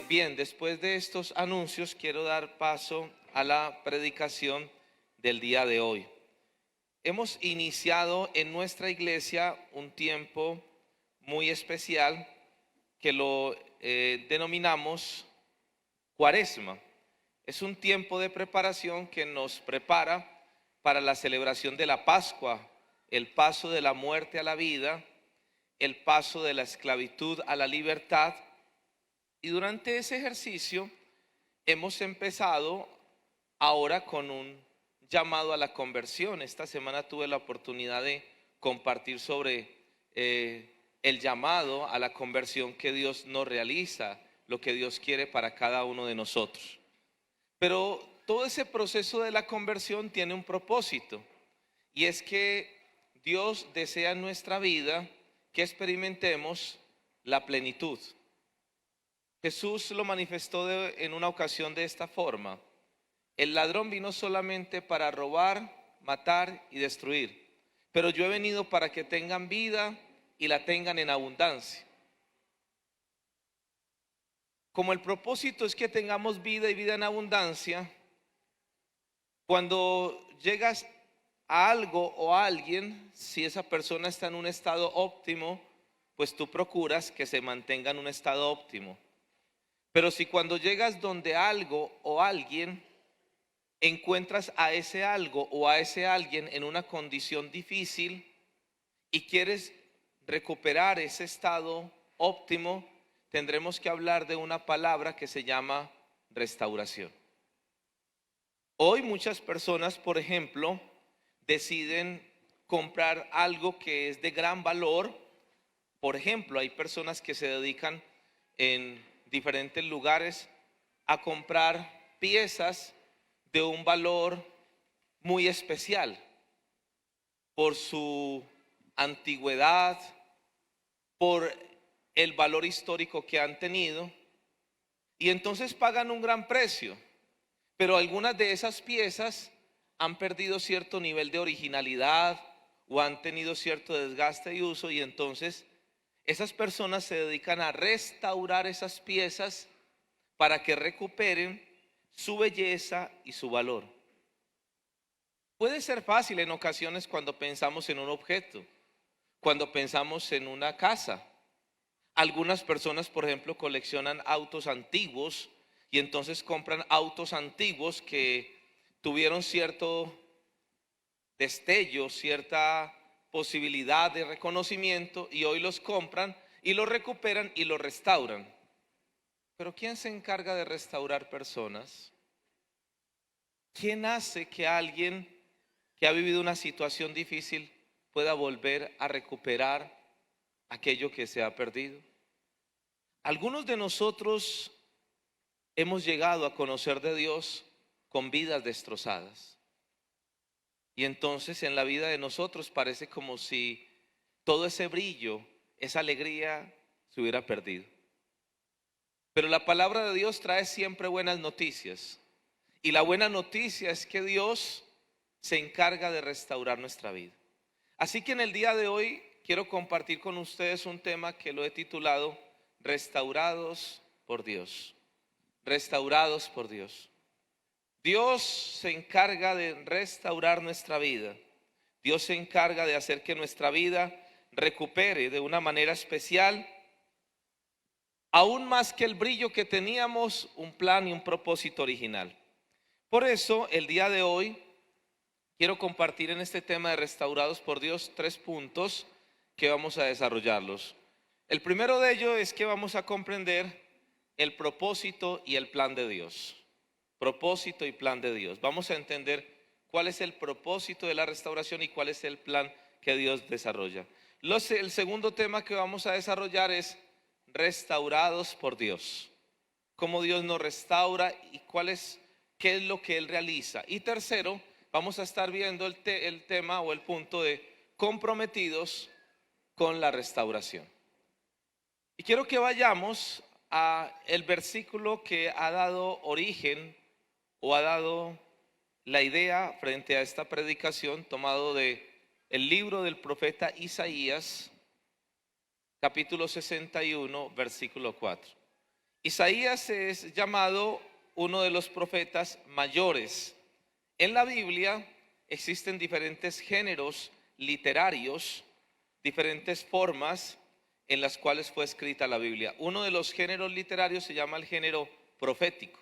Bien, después de estos anuncios quiero dar paso a la predicación del día de hoy. Hemos iniciado en nuestra iglesia un tiempo muy especial que lo denominamos Cuaresma. Es un tiempo de preparación que nos prepara para la celebración de la Pascua, el paso de la muerte a la vida, el paso de la esclavitud a la libertad. Y durante ese ejercicio hemos empezado ahora con un llamado a la conversión. Esta semana tuve la oportunidad de compartir sobre el llamado a la conversión que Dios nos realiza, lo que Dios quiere para cada uno de nosotros. Pero todo ese proceso de la conversión tiene un propósito, y es que Dios desea en nuestra vida que experimentemos la plenitud. Jesús lo manifestó en una ocasión de esta forma: el ladrón vino solamente para robar, matar y destruir, pero yo he venido para que tengan vida y la tengan en abundancia. Como el propósito es que tengamos vida y vida en abundancia, cuando llegas a algo o a alguien, si esa persona está en un estado óptimo, pues tú procuras que se mantenga en un estado óptimo. Pero si cuando llegas donde algo o alguien, encuentras a ese algo o a ese alguien en una condición difícil y quieres recuperar ese estado óptimo, tendremos que hablar de una palabra que se llama restauración. Hoy muchas personas, por ejemplo, deciden comprar algo que es de gran valor. Por ejemplo, hay personas que se dedican en diferentes lugares a comprar piezas de un valor muy especial por su antigüedad, por el valor histórico que han tenido, y entonces pagan un gran precio. Pero algunas de esas piezas han perdido cierto nivel de originalidad o han tenido cierto desgaste y uso, y entonces esas personas se dedican a restaurar esas piezas para que recuperen su belleza y su valor. Puede ser fácil en ocasiones cuando pensamos en un objeto, cuando pensamos en una casa. Algunas personas, por ejemplo, coleccionan autos antiguos y entonces compran autos antiguos que tuvieron cierto destello, cierta posibilidad de reconocimiento, y hoy los compran y los recuperan y los restauran. Pero ¿quién se encarga de restaurar personas? ¿Quién hace que alguien que ha vivido una situación difícil pueda volver a recuperar aquello que se ha perdido? Algunos de nosotros hemos llegado a conocer de Dios con vidas destrozadas, y entonces en la vida de nosotros parece como si todo ese brillo, esa alegría se hubiera perdido. Pero la palabra de Dios trae siempre buenas noticias, y la buena noticia es que Dios se encarga de restaurar nuestra vida. Así que en el día de hoy quiero compartir con ustedes un tema que lo he titulado Restaurados por Dios. Restaurados por Dios. Dios se encarga de restaurar nuestra vida. Dios se encarga de hacer que nuestra vida recupere de una manera especial, aún más que el brillo que teníamos, un plan y un propósito original. Por eso el día de hoy quiero compartir en este tema de restaurados por Dios 3 puntos que vamos a desarrollarlos. El primero de ellos es que vamos a comprender el propósito y el plan de Dios. Propósito y plan de Dios. Vamos a entender cuál es el propósito de la restauración y cuál es el plan que Dios desarrolla. El segundo tema que vamos a desarrollar es restaurados por Dios. Cómo Dios nos restaura y qué es lo que Él realiza. Y tercero, vamos a estar viendo el tema o el punto de comprometidos con la restauración. Y quiero que vayamos a el versículo que ha dado origen o ha dado la idea frente a esta predicación, tomado de el libro del profeta Isaías, capítulo 61, versículo 4. Isaías es llamado uno de los profetas mayores. En la Biblia existen diferentes géneros literarios, diferentes formas en las cuales fue escrita la Biblia. Uno de los géneros literarios se llama el género profético.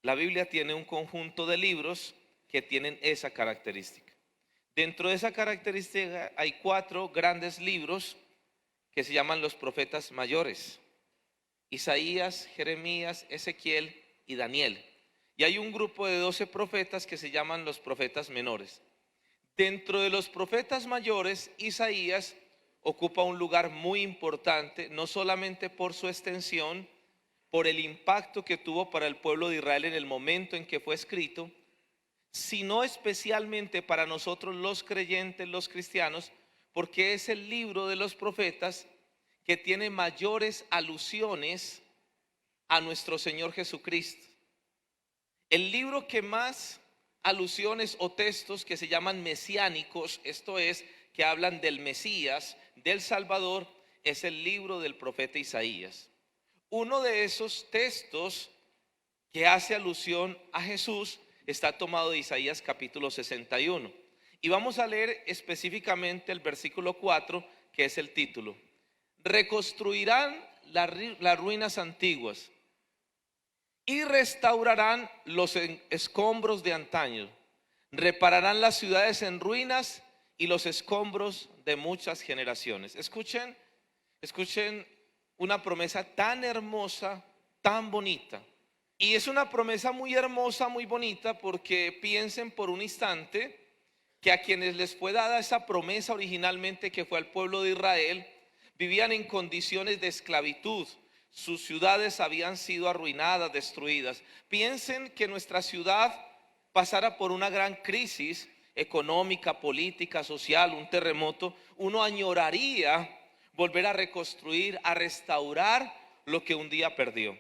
La Biblia tiene un conjunto de libros que tienen esa característica. Dentro de esa característica hay 4 grandes libros que se llaman los profetas mayores: Isaías, Jeremías, Ezequiel y Daniel. Y hay un grupo de 12 profetas que se llaman los profetas menores. Dentro de los profetas mayores, Isaías ocupa un lugar muy importante, no solamente por su extensión, por el impacto que tuvo para el pueblo de Israel en el momento en que fue escrito, sino especialmente para nosotros los creyentes, los cristianos, porque es el libro de los profetas que tiene mayores alusiones a nuestro Señor Jesucristo. El libro que más alusiones o textos que se llaman mesiánicos, esto es, que hablan del Mesías, del Salvador, es el libro del profeta Isaías. Uno de esos textos que hace alusión a Jesús está tomado de Isaías capítulo 61. Y vamos a leer específicamente el versículo 4, que es el título: reconstruirán las ruinas antiguas y restaurarán los escombros de antaño, repararán las ciudades en ruinas y los escombros de muchas generaciones. Escuchen una promesa tan hermosa, tan bonita. Y es una promesa muy hermosa, muy bonita, porque piensen por un instante que a quienes les fue dada esa promesa originalmente, que fue al pueblo de Israel, vivían en condiciones de esclavitud. Sus ciudades habían sido arruinadas, destruidas. Piensen que nuestra ciudad pasara por una gran crisis económica, política, social, un terremoto. Uno añoraría volver a reconstruir, a restaurar lo que un día perdió.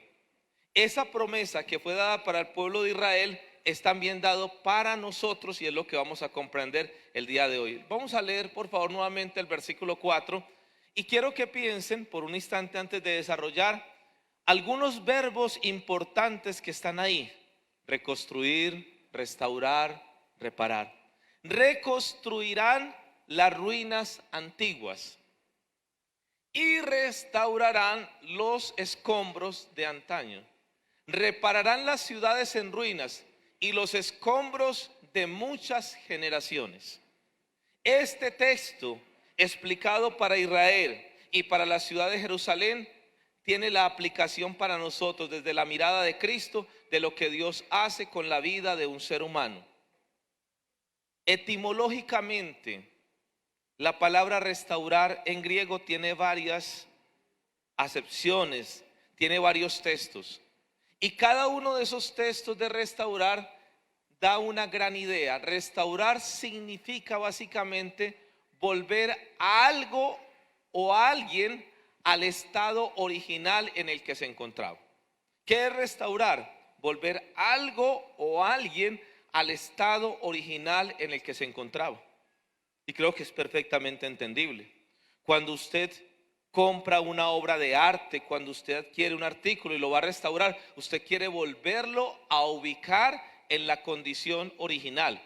Esa promesa que fue dada para el pueblo de Israel es también dado para nosotros, y es lo que vamos a comprender el día de hoy. Vamos a leer por favor nuevamente el versículo 4, y quiero que piensen por un instante antes de desarrollar algunos verbos importantes que están ahí: reconstruir, restaurar, reparar. Reconstruirán las ruinas antiguas y restaurarán los escombros de antaño. Repararán las ciudades en ruinas y los escombros de muchas generaciones. Este texto, explicado para Israel y para la ciudad de Jerusalén, tiene la aplicación para nosotros desde la mirada de Cristo, de lo que Dios hace con la vida de un ser humano. Etimológicamente, la palabra restaurar en griego tiene varias acepciones, tiene varios textos. Y cada uno de esos textos de restaurar da una gran idea. Restaurar significa básicamente volver a algo o a alguien al estado original en el que se encontraba. ¿Qué es restaurar? Volver algo o a alguien al estado original en el que se encontraba. Y creo que es perfectamente entendible. Cuando usted compra una obra de arte, cuando usted adquiere un artículo y lo va a restaurar, usted quiere volverlo a ubicar en la condición original.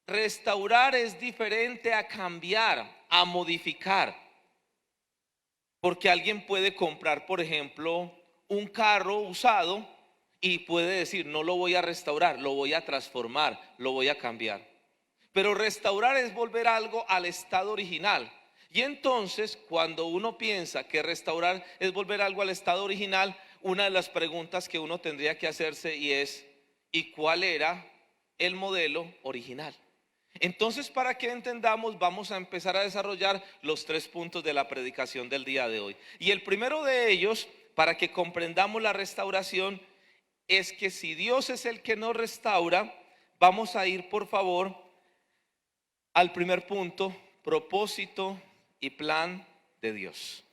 Restaurar es diferente a cambiar, a modificar. Porque alguien puede comprar, por ejemplo, un carro usado y puede decir: no lo voy a restaurar, lo voy a transformar, lo voy a cambiar. Pero restaurar es volver algo al estado original. Y entonces, cuando uno piensa que restaurar es volver algo al estado original, una de las preguntas que uno tendría que hacerse es: ¿y cuál era el modelo original? Entonces, para que entendamos, vamos a empezar a desarrollar los 3 puntos de la predicación del día de hoy. Y el primero de ellos, para que comprendamos la restauración, es que si Dios es el que nos restaura, vamos a ir por favor al primer punto: propósito y plan de Dios.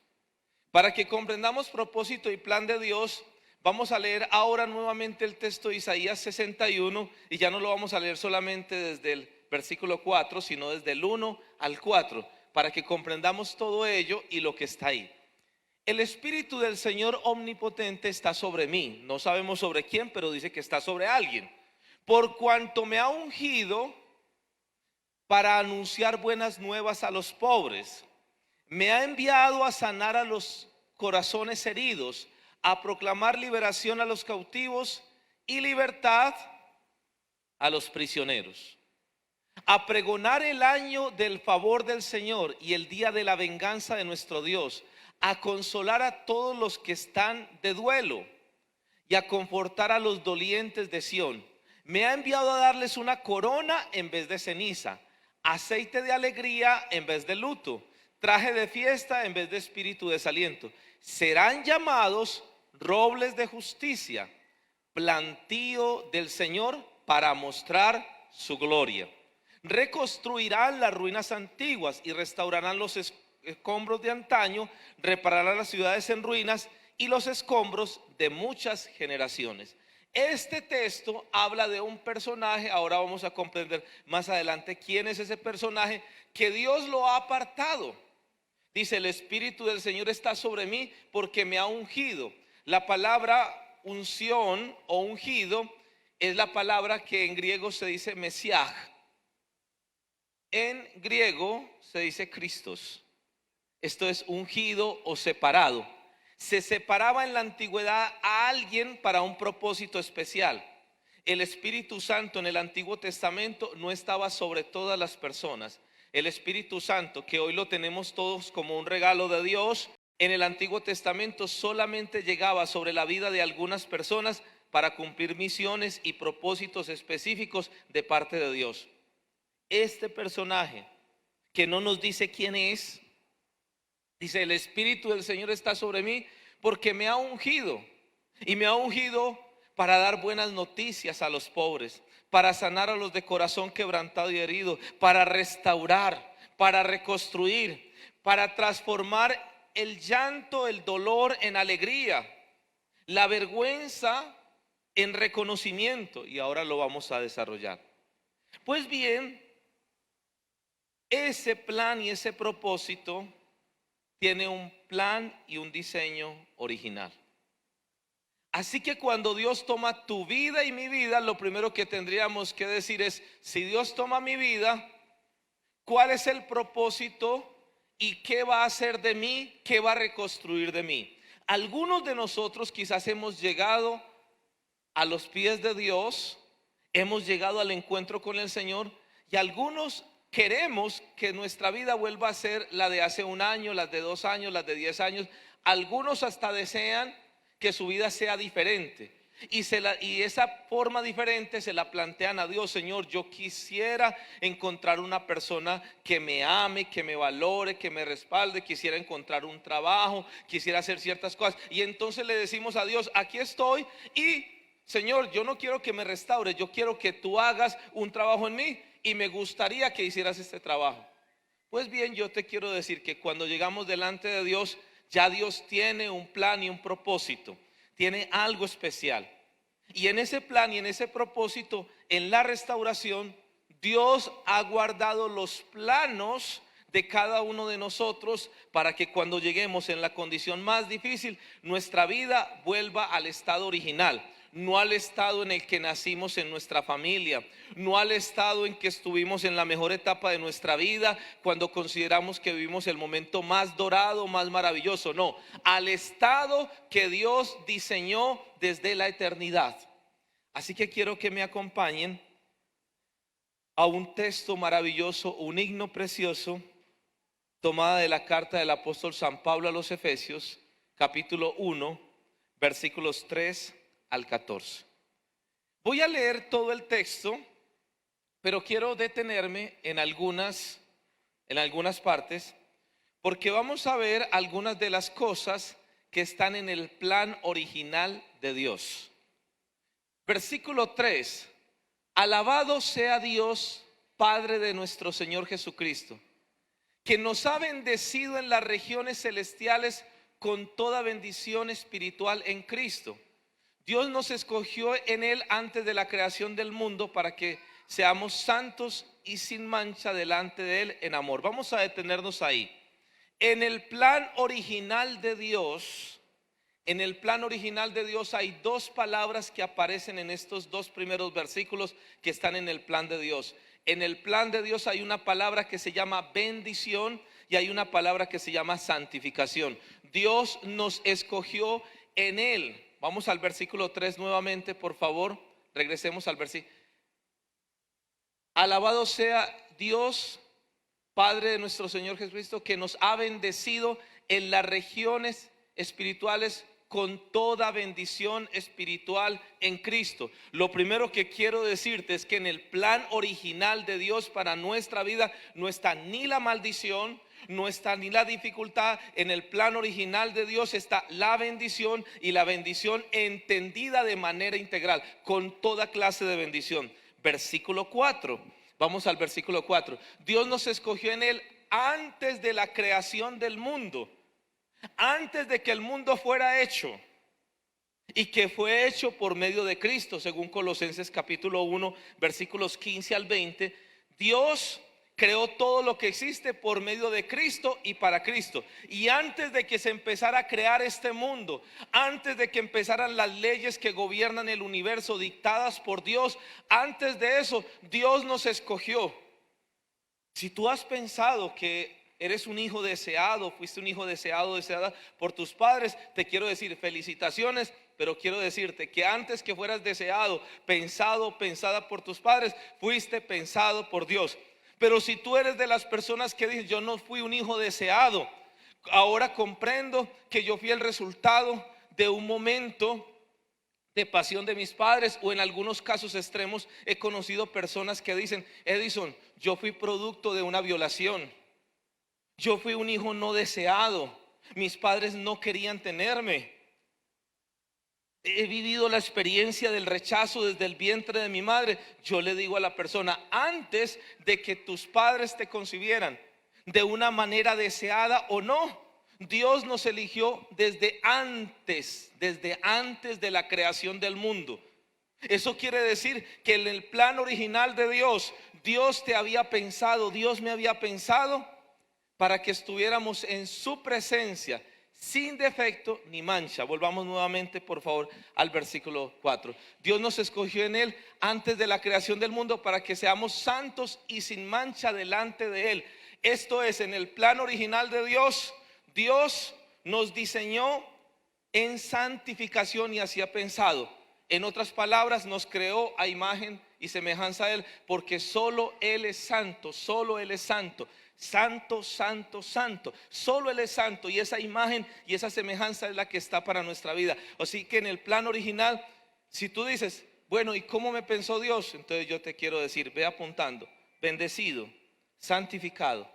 Para que comprendamos propósito y plan de Dios, vamos a leer ahora nuevamente el texto de Isaías 61, y ya no lo vamos a leer solamente desde el versículo 4, sino desde el 1 al 4, para que comprendamos todo ello y lo que está ahí. El Espíritu del Señor omnipotente está sobre mí. No sabemos sobre quién, pero dice que está sobre alguien. Por cuanto me ha ungido para anunciar buenas nuevas a los pobres. Me ha enviado a sanar a los corazones heridos, a proclamar liberación a los cautivos y libertad a los prisioneros, a pregonar el año del favor del Señor y el día de la venganza de nuestro Dios, a consolar a todos los que están de duelo y a confortar a los dolientes de Sión. Me ha enviado a darles una corona en vez de ceniza, aceite de alegría en vez de luto, traje de fiesta en vez de espíritu de desaliento. Serán llamados robles de justicia, plantío del Señor para mostrar su gloria. Reconstruirán las ruinas antiguas y restaurarán los escombros de antaño, repararán las ciudades en ruinas y los escombros de muchas generaciones. Este texto habla de un personaje. Ahora vamos a comprender más adelante quién es ese personaje que Dios lo ha apartado. Dice: el Espíritu del Señor está sobre mí porque me ha ungido. La palabra unción o ungido es la palabra que en griego se dice Mesiaj. En griego se dice Christos. Esto es ungido o separado. Se separaba en la antigüedad a alguien para un propósito especial. El Espíritu Santo en el Antiguo Testamento no estaba sobre todas las personas. El Espíritu Santo, que hoy lo tenemos todos como un regalo de Dios, en el Antiguo Testamento solamente llegaba sobre la vida de algunas personas para cumplir misiones y propósitos específicos de parte de Dios. Este personaje, que no nos dice quién es, dice: el Espíritu del Señor está sobre mí porque me ha ungido. Y me ha ungido para dar buenas noticias a los pobres, para sanar a los de corazón quebrantado y herido, para restaurar, para reconstruir, para transformar el llanto, el dolor en alegría, la vergüenza en reconocimiento. Y ahora lo vamos a desarrollar. Pues bien, ese plan y ese propósito tiene un plan y un diseño original. Así que cuando Dios toma tu vida y mi vida, lo primero que tendríamos que decir es: si Dios toma mi vida, ¿cuál es el propósito y qué va a hacer de mí? ¿Qué va a reconstruir de mí? Algunos de nosotros quizás hemos llegado a los pies de Dios, hemos llegado al encuentro con el Señor, y algunos queremos que nuestra vida vuelva a ser la de hace un año, las de 2 años, las de 10 años. Algunos hasta desean que su vida sea diferente, y esa forma diferente se la plantean a Dios: Señor, yo quisiera encontrar una persona que me ame, que me valore, que me respalde, quisiera encontrar un trabajo, quisiera hacer ciertas cosas. Y entonces le decimos a Dios: aquí estoy, y Señor, yo no quiero que me restaures, yo quiero que tú hagas un trabajo en mí, y me gustaría que hicieras este trabajo. Pues bien, yo te quiero decir que cuando llegamos delante de Dios, ya Dios tiene un plan y un propósito, tiene algo especial. Y en ese plan y en ese propósito, en la restauración, Dios ha guardado los planos de cada uno de nosotros para que cuando lleguemos en la condición más difícil, nuestra vida vuelva al estado original. No al estado en el que nacimos en nuestra familia, no al estado en que estuvimos en la mejor etapa de nuestra vida, cuando consideramos que vivimos el momento más dorado, más maravilloso. No, al estado que Dios diseñó desde la eternidad. Así que quiero que me acompañen a un texto maravilloso, un himno precioso, tomada de la carta del apóstol San Pablo a los Efesios, capítulo 1, versículos 3 al 14. Voy a leer todo el texto, pero quiero detenerme en algunas partes, porque vamos a ver algunas de las cosas que están en el plan original de Dios. Versículo 3: alabado sea Dios, Padre de nuestro Señor Jesucristo, que nos ha bendecido en las regiones celestiales con toda bendición espiritual en Cristo. Dios nos escogió en Él antes de la creación del mundo para que seamos santos y sin mancha delante de Él en amor. Vamos a detenernos ahí. En el plan original de Dios, en el plan original de Dios hay dos palabras que aparecen en estos dos primeros versículos que están en el plan de Dios. En el plan de Dios hay una palabra que se llama bendición y hay una palabra que se llama santificación. Dios nos escogió en Él. Vamos al versículo 3 nuevamente, por favor. Regresemos al versículo. Alabado sea Dios, Padre de nuestro Señor Jesucristo, que nos ha bendecido en las regiones espirituales con toda bendición espiritual en Cristo. Lo primero que quiero decirte es que en el plan original de Dios para nuestra vida no está ni la maldición, no está ni la dificultad. En el plan original de Dios está la bendición, y la bendición entendida de manera integral, con toda clase de bendición. Versículo 4, vamos al versículo 4. Dios nos escogió en Él antes de la creación del mundo, antes de que el mundo fuera hecho, y que fue hecho por medio de Cristo, según Colosenses capítulo 1 versículos 15 al 20. Dios creó todo lo que existe por medio de Cristo y para Cristo. Y antes de que se empezara a crear este mundo, antes de que empezaran las leyes que gobiernan el universo dictadas por Dios, antes de eso Dios nos escogió. Si tú has pensado que eres un hijo deseado, fuiste un hijo deseado, deseada por tus padres, te quiero decir felicitaciones, pero quiero decirte que antes que fueras deseado, pensado, pensada por tus padres, fuiste pensado por Dios. Pero si tú eres de las personas que dicen, yo no fui un hijo deseado, ahora comprendo que yo fui el resultado de un momento de pasión de mis padres, o en algunos casos extremos he conocido personas que dicen, Edison, yo fui producto de una violación. Yo fui un hijo no deseado. Mis padres no querían tenerme. He vivido la experiencia del rechazo desde el vientre de mi madre. Yo le digo a la persona, antes de que tus padres te concibieran, de una manera deseada o no, Dios nos eligió desde antes de la creación del mundo. Eso quiere decir que en el plan original de Dios, Dios te había pensado, Dios me había pensado para que estuviéramos en su presencia sin defecto ni mancha. Volvamos nuevamente por favor al versículo 4. Dios nos escogió en Él antes de la creación del mundo para que seamos santos y sin mancha delante de Él. Esto es, en el plan original de Dios, Dios nos diseñó en santificación y así ha pensado. En otras palabras, nos creó a imagen y semejanza de Él, porque solo Él es santo, solo Él es santo. Santo, santo, santo. Solo Él es santo, y esa imagen y esa semejanza es la que está para nuestra vida. Así que en el plan original, si tú dices, bueno, ¿y cómo me pensó Dios? Entonces yo te quiero decir, ve apuntando: bendecido, santificado.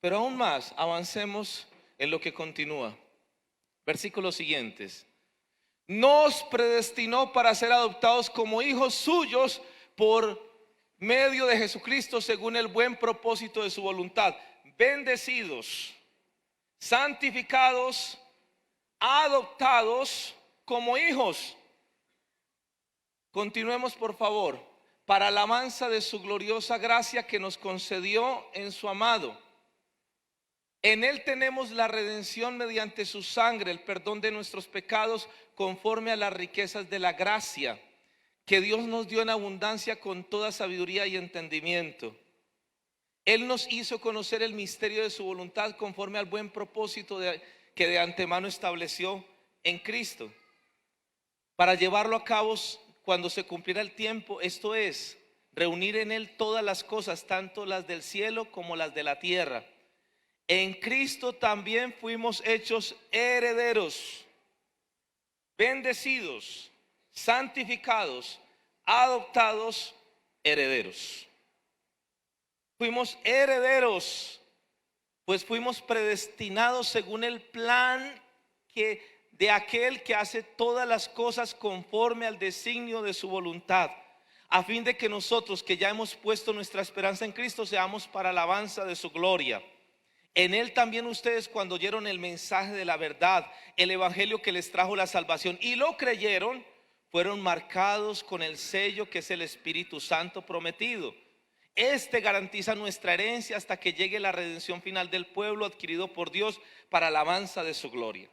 Pero aún más, avancemos en lo que continúa. Versículos siguientes. Nos predestinó para ser adoptados como hijos suyos por medio de Jesucristo, según el buen propósito de su voluntad. Bendecidos, santificados, adoptados como hijos. Continuemos por favor. Para alabanza de su gloriosa gracia que nos concedió en su amado. En Él tenemos la redención mediante su sangre, el perdón de nuestros pecados, conforme a las riquezas de la gracia que Dios nos dio en abundancia con toda sabiduría y entendimiento. Él nos hizo conocer el misterio de su voluntad conforme al buen propósito que de antemano estableció en Cristo, para llevarlo a cabo cuando se cumpliera el tiempo, esto es, reunir en Él todas las cosas, tanto las del cielo como las de la tierra. En Cristo también fuimos hechos herederos, bendecidos, santificados, adoptados, herederos. Fuimos herederos, pues fuimos predestinados según el plan de aquel que hace todas las cosas conforme al designio de su voluntad, a fin de que nosotros, que ya hemos puesto nuestra esperanza en Cristo, seamos para alabanza de su gloria. En Él también ustedes, cuando oyeron el mensaje de la verdad, el evangelio que les trajo la salvación, y lo creyeron, fueron marcados con el sello que es el Espíritu Santo prometido. Este garantiza nuestra herencia hasta que llegue la redención final del pueblo adquirido por Dios para alabanza de su gloria.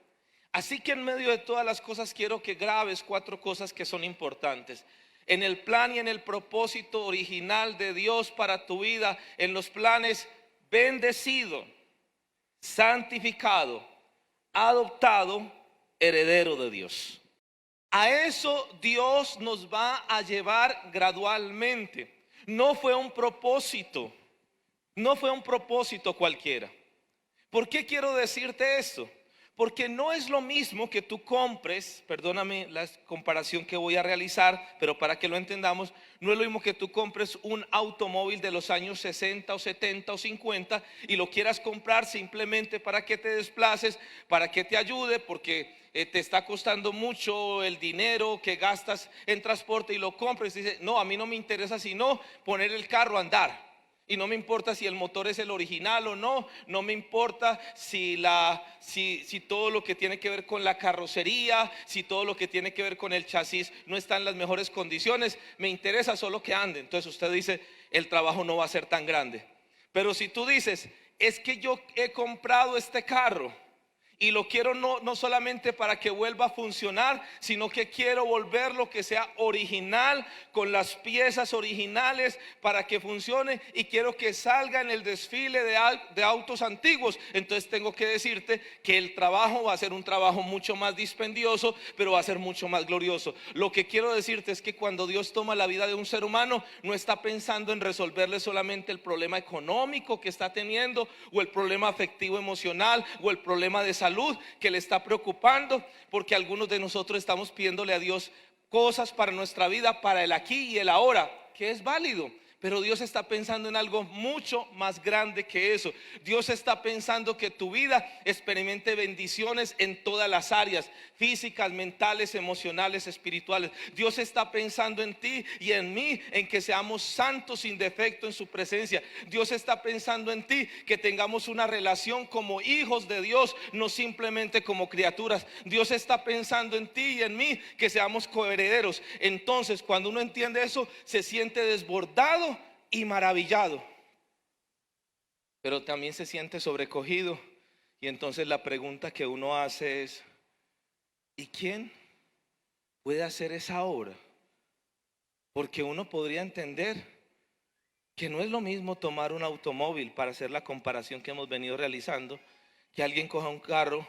Así que en medio de todas las cosas quiero que grabes 4 cosas que son importantes. En el plan y en el propósito original de Dios para tu vida, en los planes: bendecido, santificado, adoptado, heredero de Dios. A eso Dios nos va a llevar gradualmente. No fue un propósito, no fue un propósito cualquiera. ¿Por qué quiero decirte esto? Porque no es lo mismo que tú compres, perdóname la comparación que voy a realizar, pero para que lo entendamos, no es lo mismo que tú compres un automóvil de los años 60 o 70 o 50 y lo quieras comprar simplemente para que te desplaces, para que te ayude, porque te está costando mucho el dinero que gastas en transporte, y lo compres y dices: no, a mí no me interesa sino poner el carro a andar. Y no me importa si el motor es el original o no, no me importa si todo lo que tiene que ver con la carrocería, si todo lo que tiene que ver con el chasis no está en las mejores condiciones, me interesa solo que ande. Entonces usted dice: el trabajo no va a ser tan grande. Pero si tú dices: es que yo he comprado este carro y lo quiero no solamente para que vuelva a funcionar, sino que quiero volverlo que sea original, con las piezas originales para que funcione, y quiero que salga en el desfile de autos antiguos. Entonces tengo que decirte que el trabajo va a ser un trabajo mucho más dispendioso, pero va a ser mucho más glorioso. Lo que quiero decirte es que cuando Dios toma la vida de un ser humano, no está pensando en resolverle solamente el problema económico que está teniendo, o el problema afectivo emocional, o el problema de salud que le está preocupando, porque algunos de nosotros estamos pidiéndole a Dios cosas para nuestra vida, para el aquí y el ahora, que es válido. Pero Dios está pensando en algo mucho más grande que eso. Dios está pensando que tu vida experimente bendiciones en todas las áreas: físicas, mentales, emocionales, espirituales. Dios está pensando en ti y en mí, en que seamos santos sin defecto en su presencia. Dios está pensando en ti, que tengamos una relación como hijos de Dios, no simplemente como criaturas. Dios está pensando en ti y en mí, que seamos coherederos. Entonces, cuando uno entiende eso, se siente desbordado y maravillado, pero también se siente sobrecogido. Y entonces la pregunta que uno hace es: ¿y quién puede hacer esa obra? Porque uno podría entender que no es lo mismo tomar un automóvil, para hacer la comparación que hemos venido realizando, que alguien coja un carro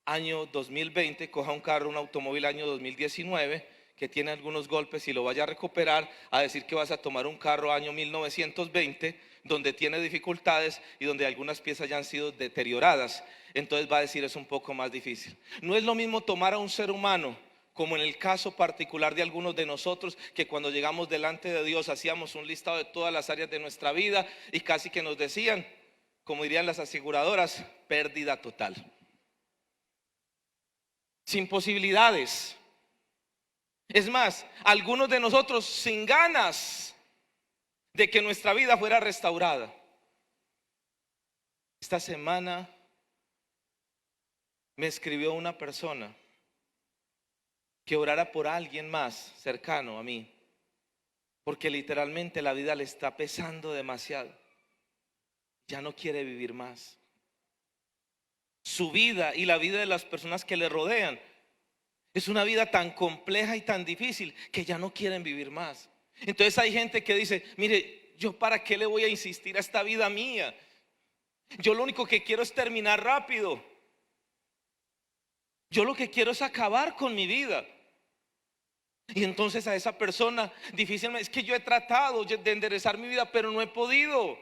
año 2020, coja un automóvil año 2019, que tiene algunos golpes, y lo vaya a recuperar, a decir que vas a tomar un carro año 1920, donde tiene dificultades y donde algunas piezas ya han sido deterioradas. Entonces va a decir: es un poco más difícil. No es lo mismo tomar a un ser humano, como en el caso particular de algunos de nosotros, que cuando llegamos delante de Dios hacíamos un listado de todas las áreas de nuestra vida, y casi que nos decían, como dirían las aseguradoras: pérdida total, sin posibilidades. Es más, algunos de nosotros sin ganas de que nuestra vida fuera restaurada. Esta semana me escribió una persona que orara por alguien más cercano a mí, porque literalmente la vida le está pesando demasiado. Ya no quiere vivir más. Su vida y la vida de las personas que le rodean es una vida tan compleja y tan difícil que ya no quieren vivir más. Entonces hay gente que dice: mire, yo para qué le voy a insistir a esta vida mía, yo lo único que quiero es terminar rápido, yo lo que quiero es acabar con mi vida. Y entonces a esa persona difícilmente: es que yo he tratado de enderezar mi vida, pero no he podido.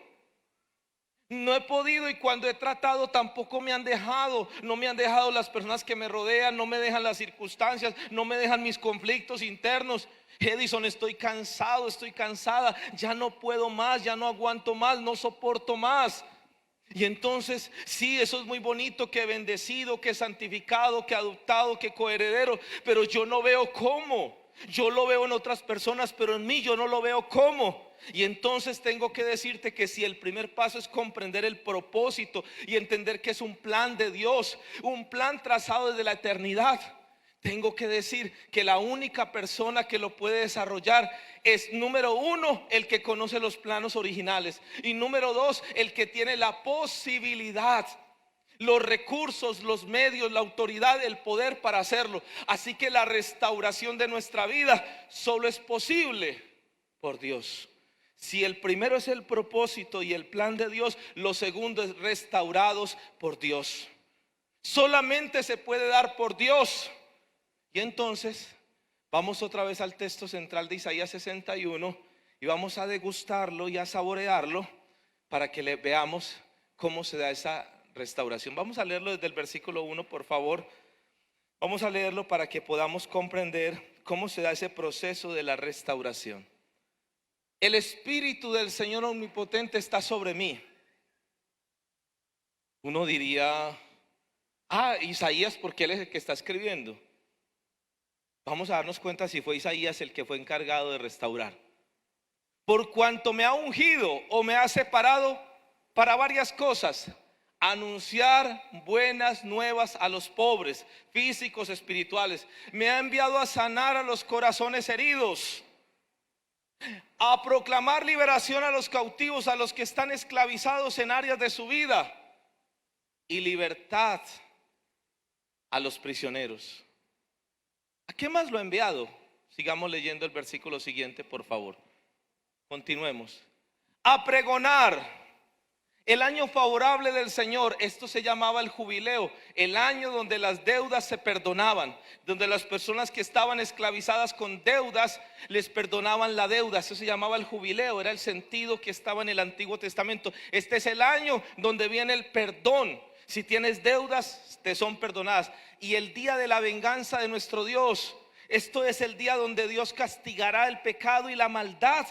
No he podido, y cuando he tratado tampoco me han dejado. No me han dejado las personas que me rodean, no me dejan las circunstancias, no me dejan mis conflictos internos. Edison, estoy cansado, estoy cansada, ya no puedo más, ya no aguanto más, no soporto más. Y entonces sí, eso es muy bonito, que bendecido, que santificado, que adoptado, que coheredero, pero yo no veo cómo. Yo lo veo en otras personas, pero en mí yo no lo veo cómo. Y entonces tengo que decirte que si el primer paso es comprender el propósito y entender que es un plan de Dios, un plan trazado desde la eternidad, tengo que decir que la única persona que lo puede desarrollar es, número uno, el que conoce los planos originales, y número dos, el que tiene la posibilidad, los recursos, los medios, la autoridad, el poder para hacerlo. Así que la restauración de nuestra vida solo es posible por Dios. Si el primero es el propósito y el plan de Dios, lo segundo es restaurados por Dios. Solamente se puede dar por Dios. Y entonces vamos otra vez al texto central de Isaías 61 y vamos a degustarlo y a saborearlo para que le veamos cómo se da esa restauración. Vamos a leerlo desde el versículo 1, por favor. Vamos a leerlo para que podamos comprender cómo se da ese proceso de la restauración. El Espíritu del Señor Omnipotente está sobre mí. Uno diría, Isaías, porque él es el que está escribiendo. Vamos a darnos cuenta si fue Isaías el que fue encargado de restaurar. Por cuanto me ha ungido o me ha separado para varias cosas: anunciar buenas nuevas a los pobres, físicos, espirituales. Me ha enviado a sanar a los corazones heridos, a proclamar liberación a los cautivos, a los que están esclavizados en áreas de su vida, y libertad a los prisioneros. ¿A qué más lo ha enviado? Sigamos leyendo el versículo siguiente, por favor. Continuemos. A pregonar el año favorable del Señor. Esto se llamaba el jubileo, el año donde las deudas se perdonaban, donde las personas que estaban esclavizadas con deudas les perdonaban la deuda. Eso se llamaba el jubileo, era el sentido que estaba en el Antiguo Testamento. Este es el año donde viene el perdón. Si tienes deudas, te son perdonadas. Y el día de la venganza de nuestro Dios. Esto es el día donde Dios castigará el pecado y la maldad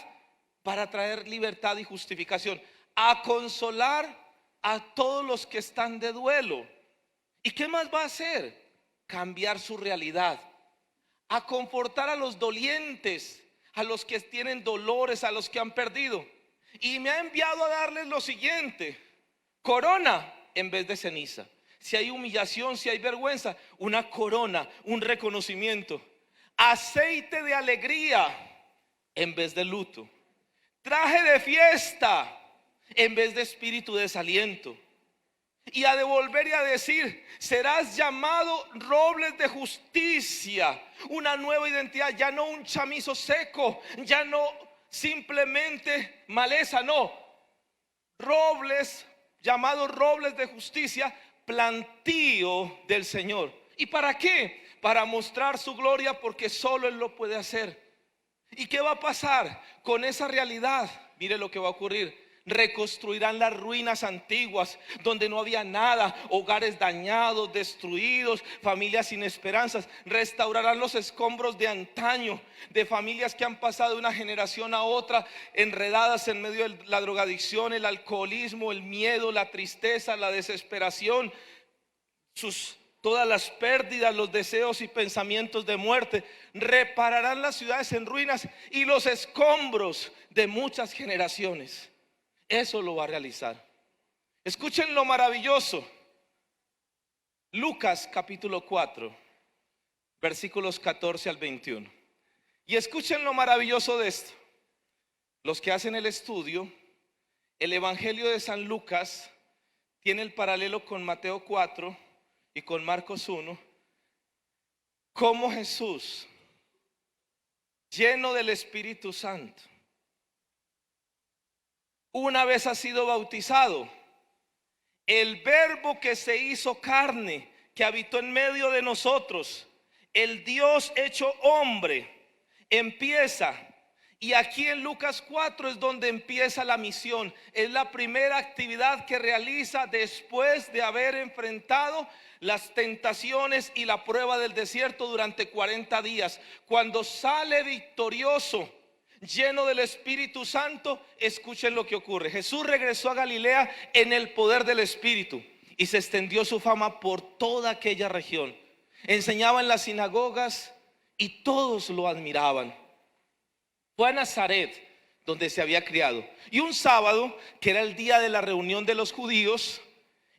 para traer libertad y justificación. A consolar a todos los que están de duelo. ¿Y qué más va a hacer? Cambiar su realidad. A confortar a los dolientes, a los que tienen dolores, a los que han perdido. Y me ha enviado a darles lo siguiente: corona en vez de ceniza. Si hay humillación, si hay vergüenza, una corona, un reconocimiento. Aceite de alegría en vez de luto. Traje de fiesta en vez de espíritu de desaliento. Y a devolver y a decir: serás llamado robles de justicia. Una nueva identidad, ya no un chamizo seco, ya no simplemente maleza, no. Robles, llamados robles de justicia, plantío del Señor. ¿Y para qué? Para mostrar su gloria, porque solo Él lo puede hacer. ¿Y qué va a pasar con esa realidad? Mire lo que va a ocurrir. Reconstruirán las ruinas antiguas donde no había nada, hogares dañados, destruidos, familias sin esperanzas. Restaurarán los escombros de antaño, de familias que han pasado de una generación a otra enredadas en medio de la drogadicción, el alcoholismo, el miedo, la tristeza, la desesperación, todas las pérdidas, los deseos y pensamientos de muerte. Repararán las ciudades en ruinas y los escombros de muchas generaciones. Eso lo va a realizar. Escuchen lo maravilloso. Lucas capítulo 4, versículos 14 al 21. Y escuchen lo maravilloso de esto. Los que hacen el estudio, el Evangelio de San Lucas tiene el paralelo con Mateo 4 y con Marcos 1. Cómo Jesús, lleno del Espíritu Santo, una vez ha sido bautizado, el Verbo que se hizo carne, que habitó en medio de nosotros, el Dios hecho hombre, empieza. Y aquí en Lucas 4 es donde empieza la misión. Es la primera actividad que realiza después de haber enfrentado las tentaciones y la prueba del desierto durante 40 días. Cuando sale victorioso, lleno del Espíritu Santo, escuchen lo que ocurre. Jesús regresó a Galilea en el poder del Espíritu y se extendió su fama por toda aquella región. Enseñaba en las sinagogas y todos lo admiraban. Fue a Nazaret, donde se había criado, y un sábado, que era el día de la reunión de los judíos,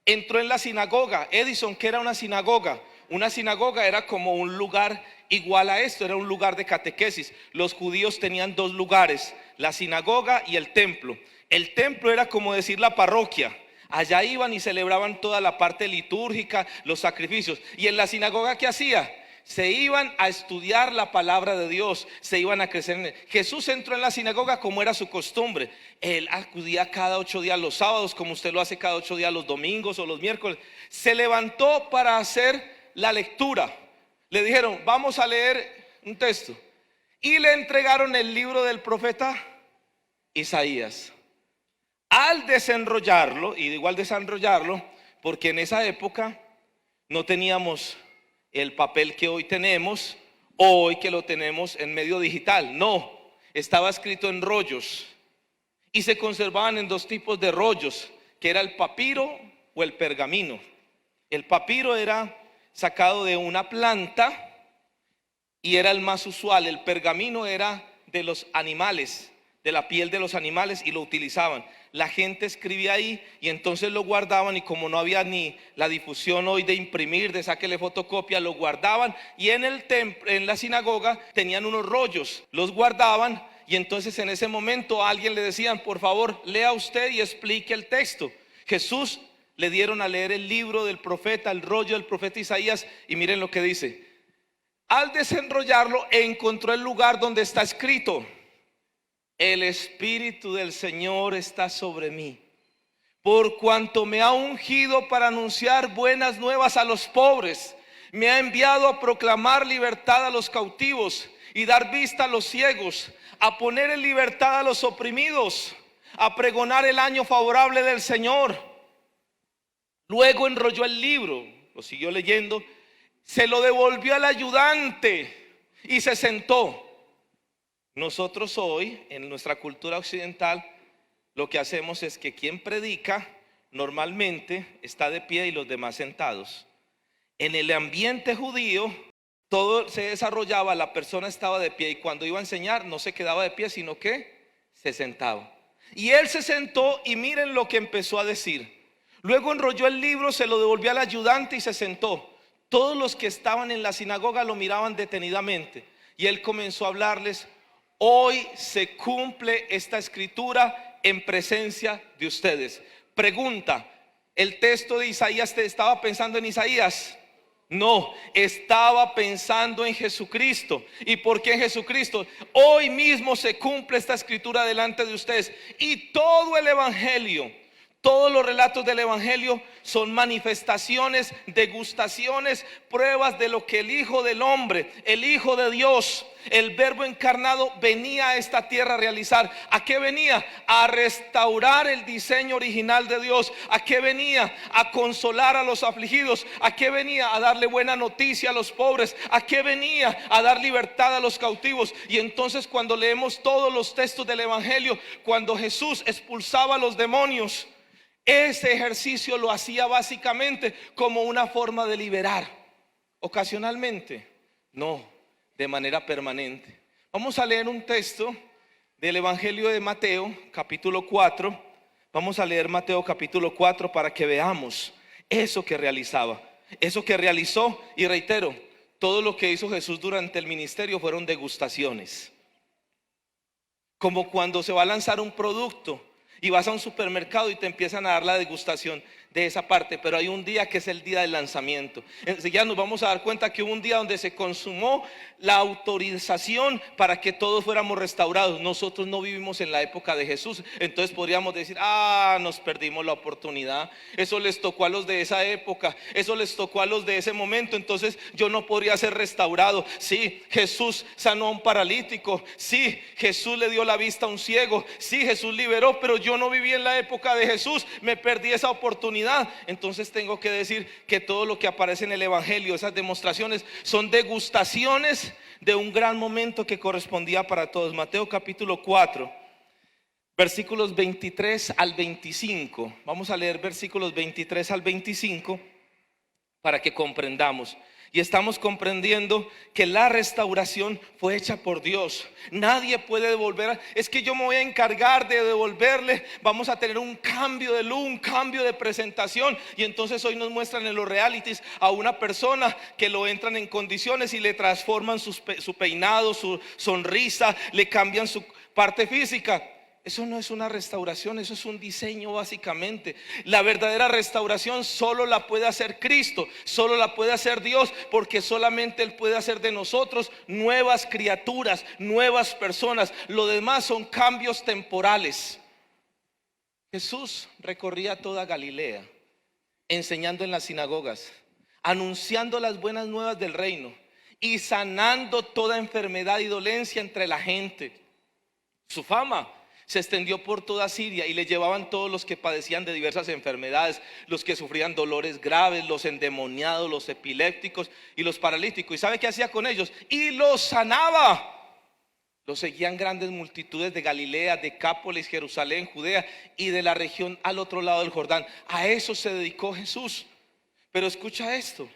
entró en la sinagoga. Edison, que era una sinagoga una sinagoga era como un lugar igual a esto, era un lugar de catequesis. Los judíos tenían dos lugares, la sinagoga y el templo. El templo era como decir la parroquia. Allá iban y celebraban toda la parte litúrgica, los sacrificios. Y en la sinagoga, ¿qué hacía? Se iban a estudiar la palabra de Dios, se iban a crecer en él. Jesús entró en la sinagoga como era su costumbre. Él acudía cada 8 días los sábados, como usted lo hace cada 8 días los domingos o los miércoles. Se levantó para hacer la lectura. Le dijeron, vamos a leer un texto. Y le entregaron el libro del profeta Isaías. Al desenrollarlo, y digo al desenrollarlo, porque en esa época no teníamos el papel que hoy tenemos, hoy que lo tenemos en medio digital. No, estaba escrito en rollos y se conservaban en dos tipos de rollos, que era el papiro o el pergamino. El papiro era sacado de una planta y era el más usual. El pergamino era de los animales, de la piel de los animales, y lo utilizaban. La gente escribía ahí y entonces lo guardaban, y como no había ni la difusión hoy de imprimir, de sáquele fotocopia, lo guardaban, y en el templo, en la sinagoga tenían unos rollos, los guardaban, y entonces en ese momento a alguien le decían, por favor, lea usted y explique el texto. Jesús le dieron a leer el libro del profeta, el rollo del profeta Isaías, y miren lo que dice. Al desenrollarlo encontró el lugar donde está escrito: el Espíritu del Señor está sobre mí, por cuanto me ha ungido para anunciar buenas nuevas a los pobres. Me ha enviado a proclamar libertad a los cautivos y dar vista a los ciegos, a poner en libertad a los oprimidos, a pregonar el año favorable del Señor. Luego enrolló el libro, lo siguió leyendo, se lo devolvió al ayudante y se sentó. Nosotros hoy, en nuestra cultura occidental, lo que hacemos es que quien predica normalmente está de pie y los demás sentados. En el ambiente judío, todo se desarrollaba, la persona estaba de pie, y cuando iba a enseñar no se quedaba de pie, sino que se sentaba. Y él se sentó y miren lo que empezó a decir. Luego enrolló el libro, se lo devolvió al ayudante y se sentó. Todos los que estaban en la sinagoga lo miraban detenidamente y él comenzó a hablarles: hoy se cumple esta escritura en presencia de ustedes. Pregunta: ¿el texto de Isaías te estaba pensando en Isaías? No, estaba pensando en Jesucristo. ¿Y por qué en Jesucristo? Hoy mismo se cumple esta escritura delante de ustedes. Y todo el evangelio, todos los relatos del evangelio son manifestaciones, degustaciones, pruebas de lo que el Hijo del Hombre, el Hijo de Dios, el Verbo encarnado, venía a esta tierra a realizar. ¿A qué venía? A restaurar el diseño original de Dios. ¿A qué venía? A consolar a los afligidos. ¿A qué venía? A darle buena noticia a los pobres. ¿A qué venía? A dar libertad a los cautivos. Y entonces, cuando leemos todos los textos del evangelio, cuando Jesús expulsaba a los demonios, ese ejercicio lo hacía básicamente como una forma de liberar. Ocasionalmente, no, de manera permanente. Vamos a leer un texto del Evangelio de Mateo, capítulo 4. Vamos a leer Mateo capítulo 4 para que veamos eso que realizaba, eso que realizó. Y reitero, todo lo que hizo Jesús durante el ministerio fueron degustaciones. Como cuando se va a lanzar un producto y vas a un supermercado y te empiezan a dar la degustación de esa parte, pero hay un día que es el día del lanzamiento. Enseguida nos vamos a dar cuenta que hubo un día donde se consumó la autorización para que todos fuéramos restaurados. Nosotros no vivimos en la época de Jesús, entonces podríamos decir: nos perdimos la oportunidad. Eso les tocó a los de esa época, eso les tocó a los de ese momento, entonces yo no podría ser restaurado. Sí, Jesús sanó a un paralítico, sí, Jesús le dio la vista a un ciego, sí, Jesús liberó, pero yo no viví en la época de Jesús, me perdí esa oportunidad. Entonces tengo que decir que todo lo que aparece en el evangelio, esas demostraciones, son degustaciones de un gran momento que correspondía para todos. Mateo capítulo 4, versículos 23 al 25. Vamos a leer versículos 23 al 25 para que comprendamos. Y estamos comprendiendo que la restauración fue hecha por Dios. Nadie puede devolver. Es que yo me voy a encargar de devolverle. Vamos a tener un cambio de look, un cambio de presentación. Y entonces hoy nos muestran en los realities a una persona que lo entran en condiciones y le transforman su peinado, su sonrisa, le cambian su parte física. Eso no es una restauración, eso es un diseño básicamente. La verdadera restauración solo la puede hacer Cristo, solo la puede hacer Dios, porque solamente Él puede hacer de nosotros nuevas criaturas, nuevas personas. Lo demás son cambios temporales. Jesús recorría toda Galilea, enseñando en las sinagogas, anunciando las buenas nuevas del reino y sanando toda enfermedad y dolencia entre la gente. Su fama se extendió por toda Siria y le llevaban todos los que padecían de diversas enfermedades, los que sufrían dolores graves, los endemoniados, los epilépticos y los paralíticos. ¿Y sabe qué hacía con ellos? Y los sanaba. Los seguían grandes multitudes de Galilea, Decápolis, Jerusalén, Judea y de la región al otro lado del Jordán. A eso se dedicó Jesús. Pero escucha esto: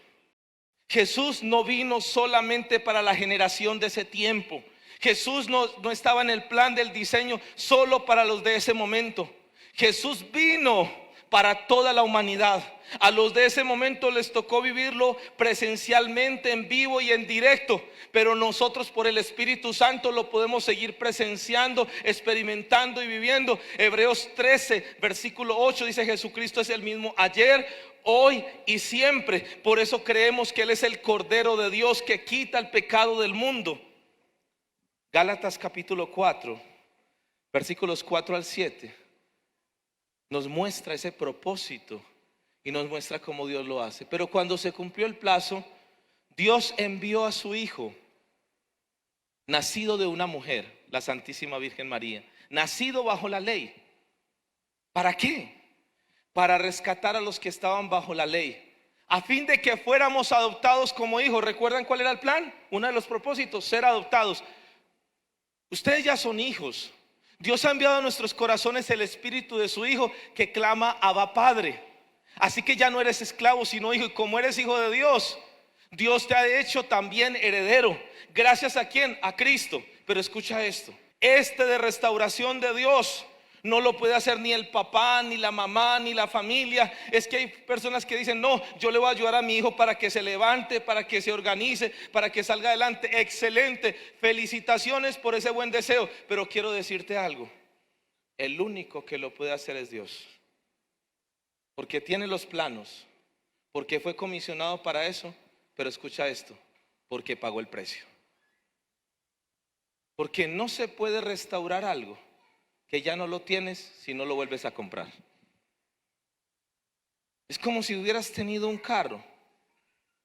Jesús no vino solamente para la generación de ese tiempo. Jesús no estaba en el plan del diseño solo para los de ese momento. Jesús vino para toda la humanidad. A los de ese momento les tocó vivirlo presencialmente, en vivo y en directo, pero nosotros por el Espíritu Santo lo podemos seguir presenciando, experimentando y viviendo. Hebreos 13 versículo 8 dice: Jesucristo es el mismo ayer, hoy y siempre. Por eso creemos que Él es el Cordero de Dios que quita el pecado del mundo. Gálatas capítulo 4 versículos 4 al 7 nos muestra ese propósito y nos muestra cómo Dios lo hace. Pero cuando se cumplió el plazo, Dios envió a su Hijo, nacido de una mujer, la Santísima Virgen María, nacido bajo la ley. ¿Para qué? Para rescatar a los que estaban bajo la ley, a fin de que fuéramos adoptados como hijos. ¿Recuerdan cuál era el plan? Uno de los propósitos: ser adoptados. Ustedes ya son hijos. Dios ha enviado a nuestros corazones el espíritu de su Hijo que clama: Abba, Padre. Así que ya no eres esclavo sino hijo. Y como eres hijo de Dios, Dios te ha hecho también heredero. ¿Gracias a quién? A Cristo. Pero escucha esto: de restauración de Dios no lo puede hacer ni el papá, ni la mamá, ni la familia. Es que hay personas que dicen: no, yo le voy a ayudar a mi hijo para que se levante, para que se organice, para que salga adelante. Excelente, felicitaciones por ese buen deseo. Pero quiero decirte algo: el único que lo puede hacer es Dios, porque tiene los planos, porque fue comisionado para eso. Pero escucha esto: porque pagó el precio. Porque no se puede restaurar algo que ya no lo tienes si no lo vuelves a comprar. Es como si hubieras tenido un carro,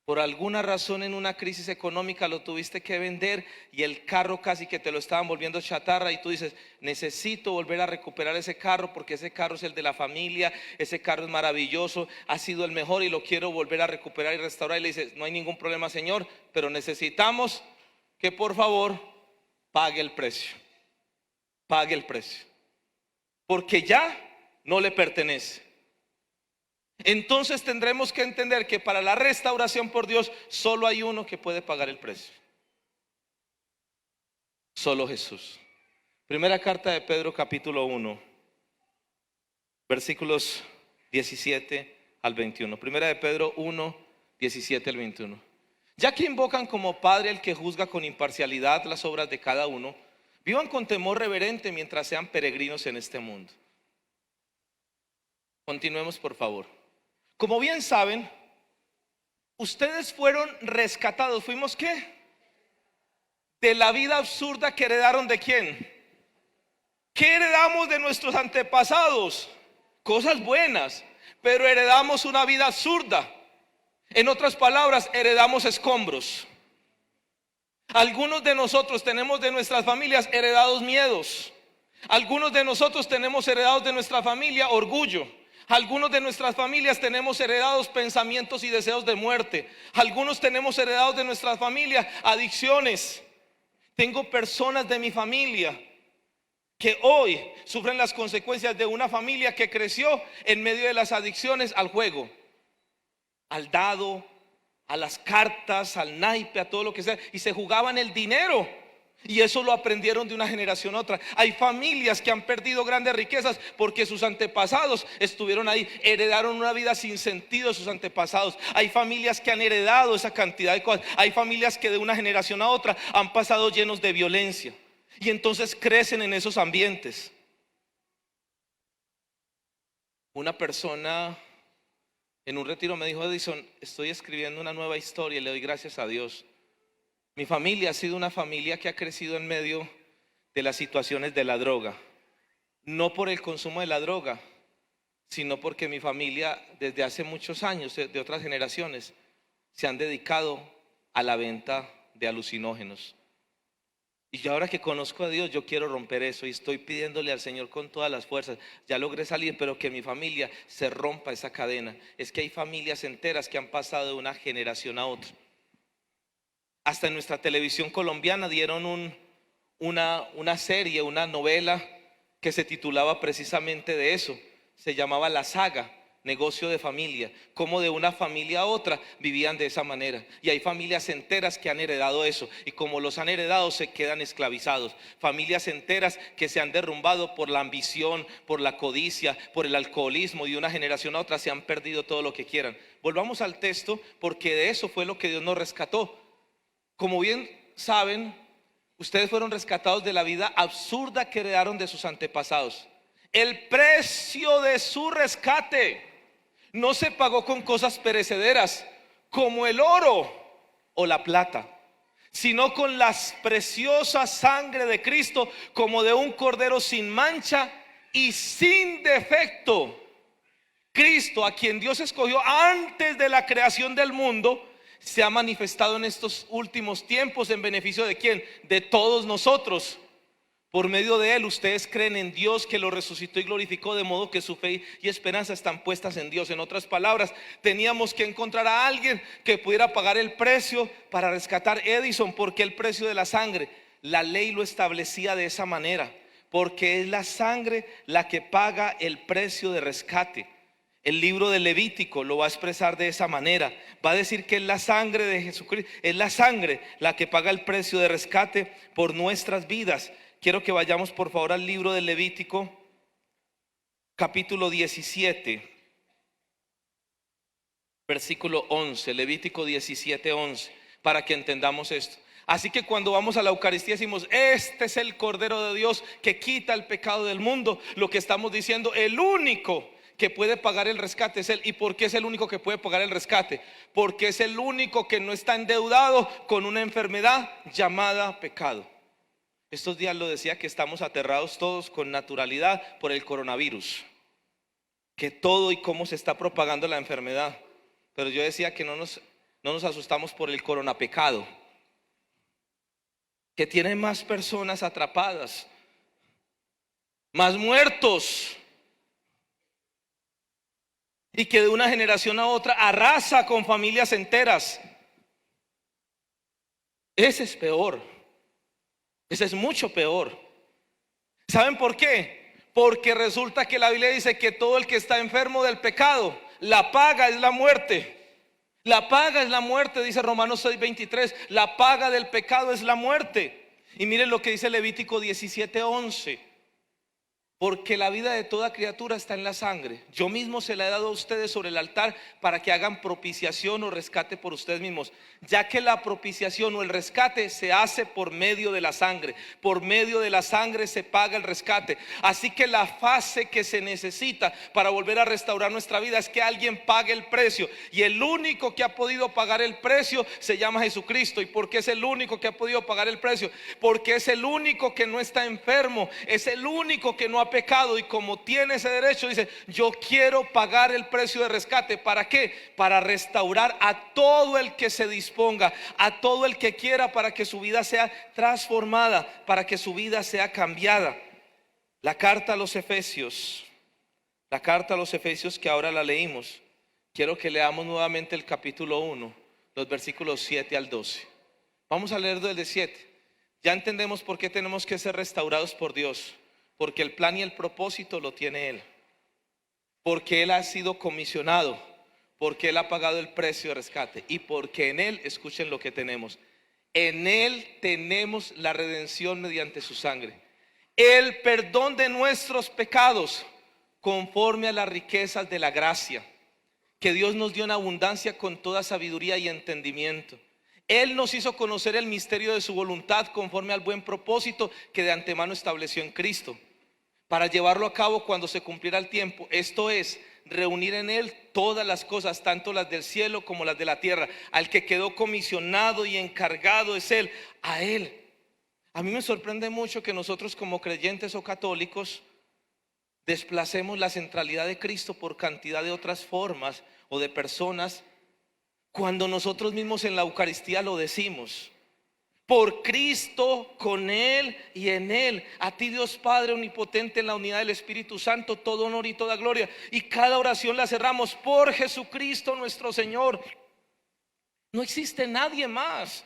por alguna razón en una crisis económica lo tuviste que vender y el carro casi que te lo estaban volviendo chatarra, y tú dices: necesito volver a recuperar ese carro porque ese carro es el de la familia, ese carro es maravilloso, ha sido el mejor y lo quiero volver a recuperar y restaurar. Y le dices: no hay ningún problema, señor, pero necesitamos que por favor pague el precio. Pague el precio, porque ya no le pertenece. Entonces tendremos que entender que para la restauración por Dios solo hay uno que puede pagar el precio: solo Jesús. Primera carta de Pedro capítulo 1 versículos 17 al 21. Primera de Pedro 1, 17 al 21. Ya que invocan como Padre al que juzga con imparcialidad las obras de cada uno, vivan con temor reverente mientras sean peregrinos en este mundo. Continuemos, por favor. Como bien saben, ustedes fueron rescatados. ¿Fuimos qué? De la vida absurda que heredaron. ¿De quién? ¿Qué heredamos de nuestros antepasados? Cosas buenas, pero heredamos una vida absurda. En otras palabras, heredamos escombros. Algunos de nosotros tenemos de nuestras familias heredados miedos. Algunos de nosotros tenemos heredados de nuestra familia orgullo. Algunos de nuestras familias tenemos heredados pensamientos y deseos de muerte. Algunos tenemos heredados de nuestras familias adicciones. Tengo personas de mi familia que hoy sufren las consecuencias de una familia que creció en medio de las adicciones al juego, al dado, a las cartas, al naipe, a todo lo que sea, y se jugaban el dinero. Y eso lo aprendieron de una generación a otra. Hay familias que han perdido grandes riquezas porque sus antepasados estuvieron ahí, heredaron una vida sin sentido de sus antepasados. Hay familias que han heredado esa cantidad de cosas. Hay familias que de una generación a otra han pasado llenos de violencia, y entonces crecen en esos ambientes. Una persona en un retiro me dijo: Edison, estoy escribiendo una nueva historia y le doy gracias a Dios. Mi familia ha sido una familia que ha crecido en medio de las situaciones de la droga. No por el consumo de la droga, sino porque mi familia desde hace muchos años, de otras generaciones, se han dedicado a la venta de alucinógenos. Y yo, ahora que conozco a Dios, yo quiero romper eso y estoy pidiéndole al Señor con todas las fuerzas. Ya logré salir, pero que mi familia se rompa esa cadena. Es que hay familias enteras que han pasado de una generación a otra. Hasta en nuestra televisión colombiana dieron una serie, una novela que se titulaba precisamente de eso. Se llamaba La Saga, negocio de familia. Cómo de una familia a otra vivían de esa manera. Y hay familias enteras que han heredado eso, y como los han heredado se quedan esclavizados. Familias enteras que se han derrumbado por la ambición, por la codicia, por el alcoholismo, y de una generación a otra se han perdido todo lo que quieran. Volvamos al texto, porque de eso fue lo que Dios nos rescató. Como bien saben, ustedes fueron rescatados de la vida absurda que heredaron de sus antepasados. El precio de su rescate no se pagó con cosas perecederas como el oro o la plata, sino con la preciosa sangre de Cristo, como de un cordero sin mancha y sin defecto. Cristo, a quien Dios escogió antes de la creación del mundo, se ha manifestado en estos últimos tiempos en beneficio de ¿quién? De todos nosotros. Por medio de él ustedes creen en Dios, que lo resucitó y glorificó, de modo que su fe y esperanza están puestas en Dios. En otras palabras, teníamos que encontrar a alguien que pudiera pagar el precio para rescatar Edison, porque el precio de la sangre, la ley lo establecía de esa manera, porque es la sangre la que paga el precio de rescate. El libro de Levítico lo va a expresar de esa manera. Va a decir que es la sangre de Jesucristo, es la sangre la que paga el precio de rescate por nuestras vidas. Quiero que vayamos por favor al libro de Levítico, capítulo 17, versículo 11. Levítico 17, 11, para que entendamos esto. Así que cuando vamos a la Eucaristía decimos: este es el Cordero de Dios que quita el pecado del mundo. Lo que estamos diciendo, el único que puede pagar el rescate es Él. ¿Y por qué es el único que puede pagar el rescate? Porque es el único que no está endeudado con una enfermedad llamada pecado. Estos días lo decía, que estamos aterrados todos con naturalidad por el coronavirus, que todo y cómo se está propagando la enfermedad. Pero yo decía que no nos asustamos por el coronapecado, que tiene más personas atrapadas, más muertos, y que de una generación a otra arrasa con familias enteras. Ese es peor. Ese es mucho peor. ¿Saben por qué? Porque resulta que la Biblia dice que todo el que está enfermo del pecado, la paga es la muerte. La paga es la muerte, dice Romanos 6:23. La paga del pecado es la muerte. Y miren lo que dice Levítico 17:11. Porque la vida de toda criatura está en la sangre. Yo mismo se la he dado a ustedes sobre el altar para que hagan propiciación o rescate por ustedes mismos, ya que la propiciación o el rescate se hace por medio de la sangre. Por medio de la sangre se paga el rescate. Así que la fase que se necesita para volver a restaurar nuestra vida es que alguien pague el precio. Y el único que ha podido pagar el precio se llama Jesucristo. ¿Y por qué es el único que ha podido pagar el precio? Porque es el único que no está enfermo, es el único que no ha pecado, y como tiene ese derecho dice: yo quiero pagar el precio de rescate. ¿Para qué? Para restaurar a todo el que se disponga, a todo el que quiera, para que su vida sea transformada, para que su vida sea cambiada. La carta a los Efesios, que ahora la leímos, quiero que leamos nuevamente el capítulo 1, los versículos 7 al 12. Vamos a leer desde el 7. Ya entendemos por qué tenemos que ser restaurados por Dios. Porque el plan y el propósito lo tiene Él. Porque Él ha sido comisionado porque Él ha pagado el precio de rescate y porque en Él, escuchen lo que tenemos, en Él tenemos la redención mediante su sangre, el perdón de nuestros pecados conforme a las riquezas de la gracia que Dios nos dio en abundancia con toda sabiduría y entendimiento. Él nos hizo conocer el misterio de su voluntad conforme al buen propósito que de antemano estableció en Cristo, para llevarlo a cabo cuando se cumpliera el tiempo. Esto es, reunir en Él todas las cosas, tanto las del cielo como las de la tierra. Al que quedó comisionado y encargado es Él, a Él. A mí me sorprende mucho que nosotros como creyentes o católicos desplacemos la centralidad de Cristo por cantidad de otras formas o de personas, cuando nosotros mismos en la Eucaristía lo decimos: por Cristo, con Él y en Él, a ti Dios Padre omnipotente, en la unidad del Espíritu Santo, todo honor y toda gloria. Y cada oración la cerramos: por Jesucristo nuestro Señor. No existe nadie más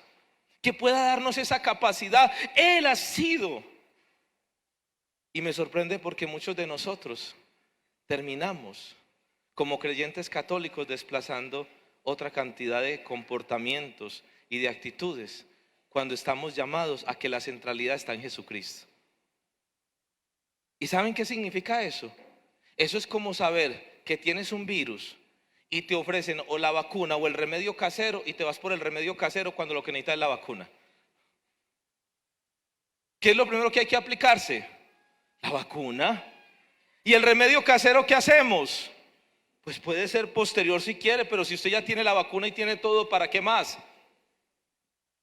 que pueda darnos esa capacidad. Él ha sido. Y me sorprende porque muchos de nosotros terminamos como creyentes católicos desplazando otra cantidad de comportamientos y de actitudes, cuando estamos llamados a que la centralidad está en Jesucristo. ¿Y saben qué significa eso? Eso es como saber que tienes un virus y te ofrecen o la vacuna o el remedio casero, y te vas por el remedio casero cuando lo que necesitas es la vacuna. ¿Qué es lo primero que hay que aplicarse? La vacuna. ¿Y el remedio casero qué hacemos? Pues puede ser posterior si quiere, pero si usted ya tiene la vacuna y tiene todo, ¿para qué más?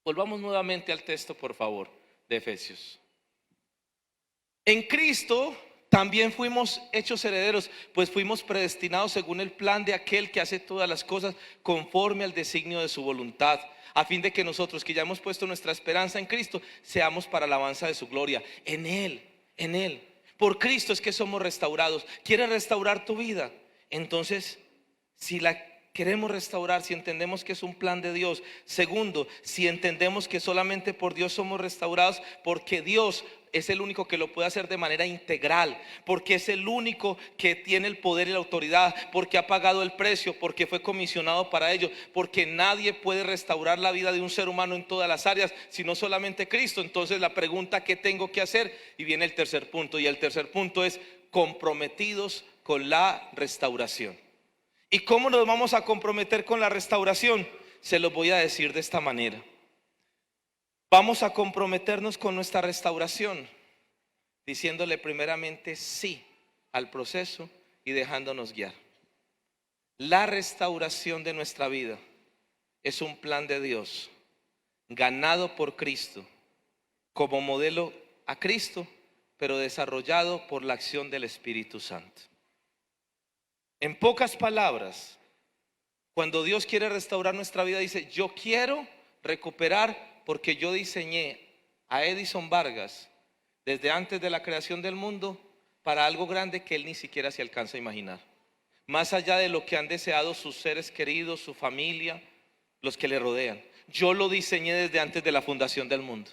Volvamos nuevamente al texto, por favor, de Efesios. En Cristo también fuimos hechos herederos, pues fuimos predestinados según el plan de aquel que hace todas las cosas conforme al designio de su voluntad, a fin de que nosotros, que ya hemos puesto nuestra esperanza en Cristo, seamos para alabanza de su gloria. En Él, por Cristo es que somos restaurados. ¿Quieres restaurar tu vida? Entonces, si la queremos restaurar, si entendemos que es un plan de Dios. Segundo, si entendemos que solamente por Dios somos restaurados, porque Dios es el único que lo puede hacer de manera integral, porque es el único que tiene el poder y la autoridad, porque ha pagado el precio, porque fue comisionado para ello, porque nadie puede restaurar la vida de un ser humano en todas las áreas, sino solamente Cristo. Entonces la pregunta: ¿qué tengo que hacer? Y viene el tercer punto, y el tercer punto es: comprometidos con la restauración. ¿Y cómo nos vamos a comprometer con la restauración? Se los voy a decir de esta manera. Vamos a comprometernos con nuestra restauración diciéndole primeramente sí al proceso y dejándonos guiar. La restauración de nuestra vida es un plan de Dios ganado por Cristo, como modelo a Cristo, pero desarrollado por la acción del Espíritu Santo. En pocas palabras, cuando Dios quiere restaurar nuestra vida, dice: yo quiero recuperar, porque yo diseñé a Edison Vargas desde antes de la creación del mundo para algo grande que él ni siquiera se alcanza a imaginar, más allá de lo que han deseado sus seres queridos, su familia, los que le rodean. Yo lo diseñé desde antes de la fundación del mundo.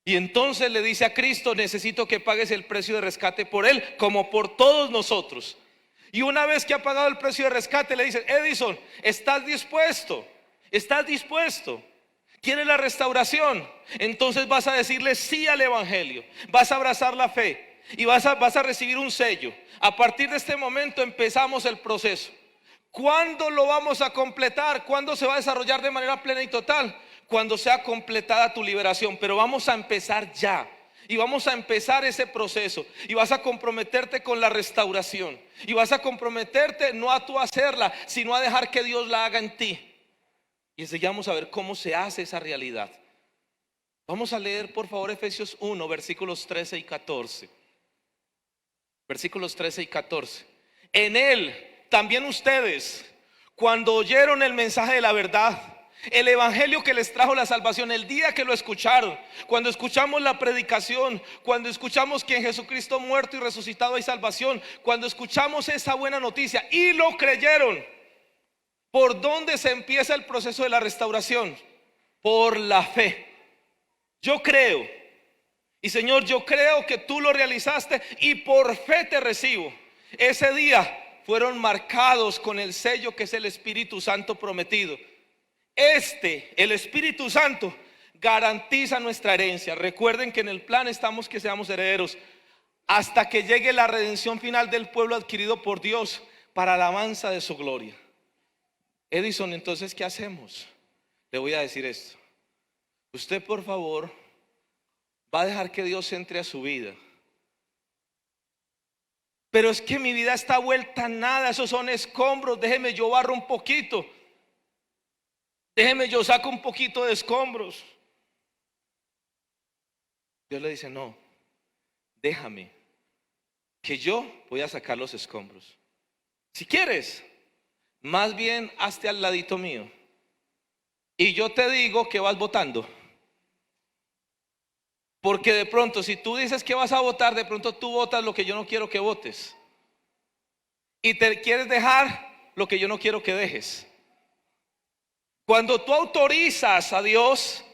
Y entonces le dice a Cristo: necesito que pagues el precio de rescate por él, como por todos nosotros. Y una vez que ha pagado el precio de rescate, le dice: Edison, ¿estás dispuesto? ¿Estás dispuesto? ¿Quieres la restauración? Entonces vas a decirle sí al evangelio, vas a abrazar la fe y vas a recibir un sello. A partir de este momento empezamos el proceso. ¿Cuándo lo vamos a completar? ¿Cuándo se va a desarrollar de manera plena y total? Cuando sea completada tu liberación. Pero vamos a empezar ya. Y vamos a empezar ese proceso. Y vas a comprometerte con la restauración. Y vas a comprometerte no a tú hacerla, sino a dejar que Dios la haga en ti. Y enseñamos a ver cómo se hace esa realidad. Vamos a leer por favor Efesios 1, versículos 13 y 14. Versículos 13 y 14. En Él también ustedes, cuando oyeron el mensaje de la verdad, el evangelio que les trajo la salvación, el día que lo escucharon, cuando escuchamos la predicación, cuando escuchamos que en Jesucristo muerto y resucitado hay salvación, cuando escuchamos esa buena noticia y lo creyeron, ¿por dónde se empieza el proceso de la restauración? Por la fe. Yo creo, y Señor, yo creo que tú lo realizaste y por fe te recibo. Ese día fueron marcados con el sello que es el Espíritu Santo prometido. El Espíritu Santo, garantiza nuestra herencia. Recuerden que en el plan estamos que seamos herederos hasta que llegue la redención final del pueblo adquirido por Dios para alabanza de su gloria. Edison, entonces, ¿qué hacemos? Le voy a decir esto. Usted, por favor, va a dejar que Dios entre a su vida. Pero es que mi vida está vuelta a nada, esos son escombros, déjeme yo barro un poquito. Déjeme yo saco un poquito de escombros. Dios le dice, no, déjame, que yo voy a sacar los escombros. Si quieres, más bien hazte al ladito mío y yo te digo que vas votando. Porque de pronto, si tú dices que vas a votar, de pronto tú votas lo que yo no quiero que votes. Y te quieres dejar lo que yo no quiero que dejes. Cuando tú autorizas a Dios,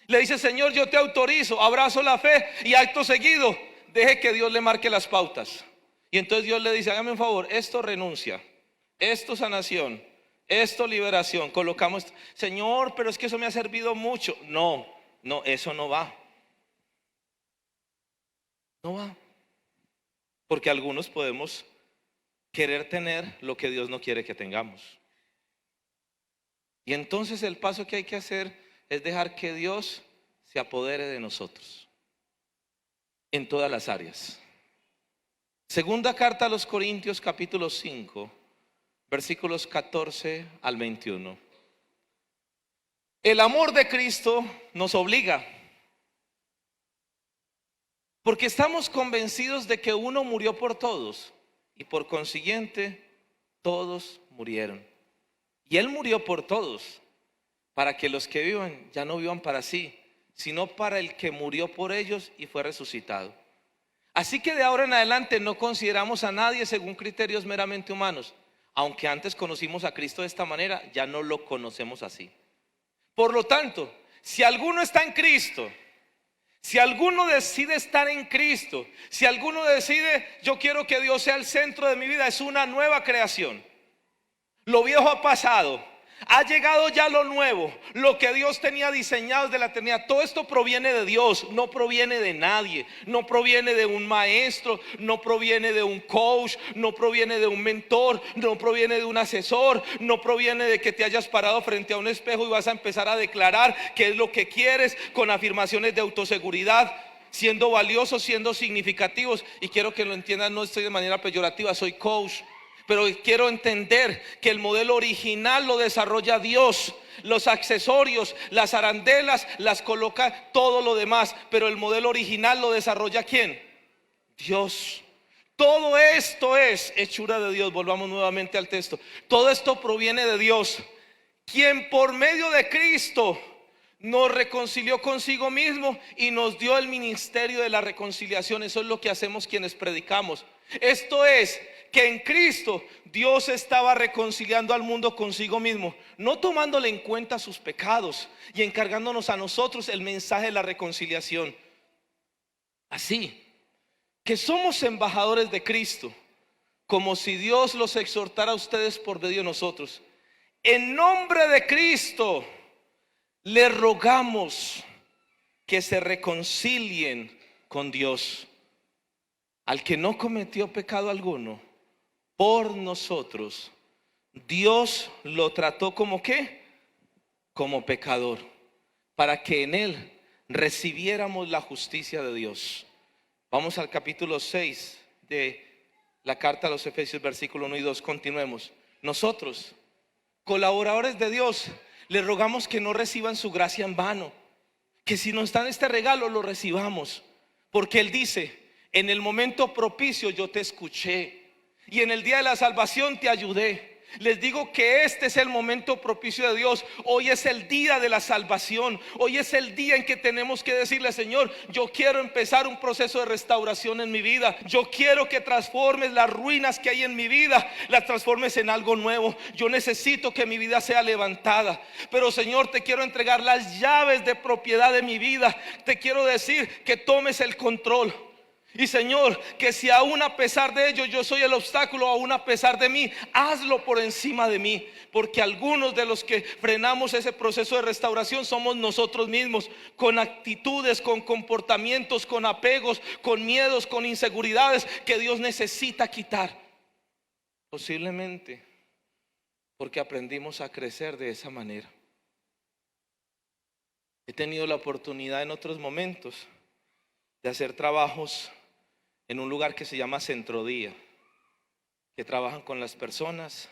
le dices, Señor, yo te autorizo, abrazo la fe, y acto seguido, deje que Dios le marque las pautas. Y entonces Dios le dice, hágame un favor, esto renuncia, esto sanación, esto liberación, colocamos, Señor, pero es que eso me ha servido mucho. No, eso no va. No va. Porque algunos podemos querer tener lo que Dios no quiere que tengamos. Y entonces el paso que hay que hacer es dejar que Dios se apodere de nosotros en todas las áreas. Segunda carta a los Corintios, capítulo 5, versículos 14 al 21. El amor de Cristo nos obliga, porque estamos convencidos de que uno murió por todos y por consiguiente todos murieron. Y Él murió por todos, para que los que vivan ya no vivan para sí, sino para el que murió por ellos y fue resucitado. Así que de ahora en adelante no consideramos a nadie según criterios meramente humanos. Aunque antes conocimos a Cristo de esta manera, ya no lo conocemos así. Por lo tanto, si alguno está en Cristo, si alguno decide estar en Cristo, si alguno decide, yo quiero que Dios sea el centro de mi vida, es una nueva creación. Lo viejo ha pasado, ha llegado ya lo nuevo, lo que Dios tenía diseñado desde la eternidad. Todo esto proviene de Dios, no proviene de nadie, no proviene de un maestro, no proviene de un coach, no proviene de un mentor, no proviene de un asesor, no proviene de que te hayas parado frente a un espejo y vas a empezar a declarar qué es lo que quieres con afirmaciones de autoseguridad, siendo valiosos, siendo significativos. Y quiero que lo entiendan, no estoy de manera peyorativa, soy coach. Pero quiero entender que el modelo original lo desarrolla Dios. Los accesorios, las arandelas, las coloca todo lo demás. Pero el modelo original lo desarrolla ¿quién? Dios. Todo esto es hechura de Dios. Volvamos nuevamente al texto. Todo esto proviene de Dios, quien por medio de Cristo nos reconcilió consigo mismo y nos dio el ministerio de la reconciliación. Eso es lo que hacemos quienes predicamos. Esto es que en Cristo Dios estaba reconciliando al mundo consigo mismo, no tomándole en cuenta sus pecados y encargándonos a nosotros el mensaje de la reconciliación. Así que somos embajadores de Cristo, como si Dios los exhortara a ustedes por medio de nosotros. En nombre de Cristo le rogamos que se reconcilien con Dios. Al que no cometió pecado alguno, por nosotros Dios lo trató como ¿qué? Como pecador, para que en él recibiéramos la justicia de Dios. Vamos al capítulo 6 de la carta a los Efesios, versículo 1 y 2. Continuemos. Nosotros, colaboradores de Dios, le rogamos que no reciban su gracia en vano, que si nos dan este regalo lo recibamos, porque Él dice: en el momento propicio yo te escuché y en el día de la salvación te ayudé. Les digo que este es el momento propicio de Dios. Hoy es el día de la salvación. Hoy es el día en que tenemos que decirle: Señor, yo quiero empezar un proceso de restauración en mi vida. Yo quiero que transformes las ruinas que hay en mi vida, las transformes en algo nuevo. Yo necesito que mi vida sea levantada. Pero Señor, te quiero entregar las llaves de propiedad de mi vida. Te quiero decir que tomes el control. Y Señor, que si aún a pesar de ello yo soy el obstáculo, aún a pesar de mí, hazlo por encima de mí. Porque algunos de los que frenamos ese proceso de restauración somos nosotros mismos, con actitudes, con comportamientos, con apegos, con miedos, con inseguridades que Dios necesita quitar. Posiblemente porque aprendimos a crecer de esa manera. He tenido la oportunidad en otros momentos de hacer trabajos en un lugar que se llama Centrodía, que trabajan con las personas,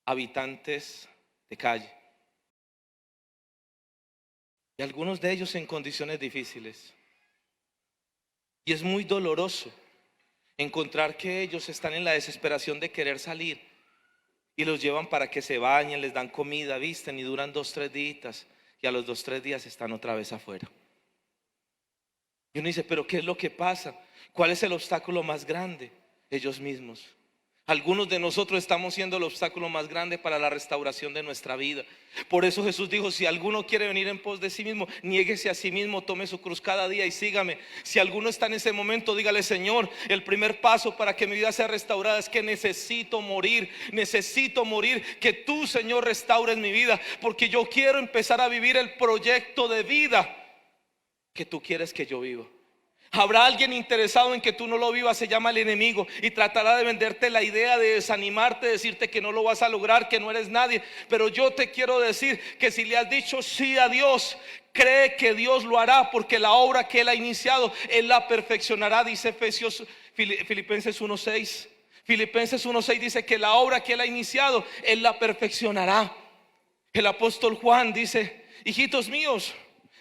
habitantes de calle, y algunos de ellos en condiciones difíciles. Y es muy doloroso encontrar que ellos están en la desesperación de querer salir y los llevan para que se bañen, les dan comida, visten y duran 2-3 días, y a los 2-3 días están otra vez afuera. Y uno dice, pero ¿qué es lo que pasa? ¿Cuál es el obstáculo más grande? Ellos mismos. Algunos de nosotros estamos siendo el obstáculo más grande para la restauración de nuestra vida. Por eso Jesús dijo, si alguno quiere venir en pos de sí mismo, niéguese a sí mismo, tome su cruz cada día y sígame. Si alguno está en ese momento, dígale, Señor, el primer paso para que mi vida sea restaurada es que necesito morir, que tú, Señor, restaures mi vida, porque yo quiero empezar a vivir el proyecto de vida que tú quieres que yo viva. Habrá alguien interesado en que tú no lo vivas, se llama el enemigo, y tratará de venderte la idea, de desanimarte, decirte que no lo vas a lograr, que no eres nadie. Pero yo te quiero decir que si le has dicho sí a Dios, cree que Dios lo hará, porque la obra que Él ha iniciado, Él la perfeccionará, dice Filipenses 1:6. Filipenses 1:6 dice que la obra que Él ha iniciado, Él la perfeccionará. El apóstol Juan dice, hijitos míos,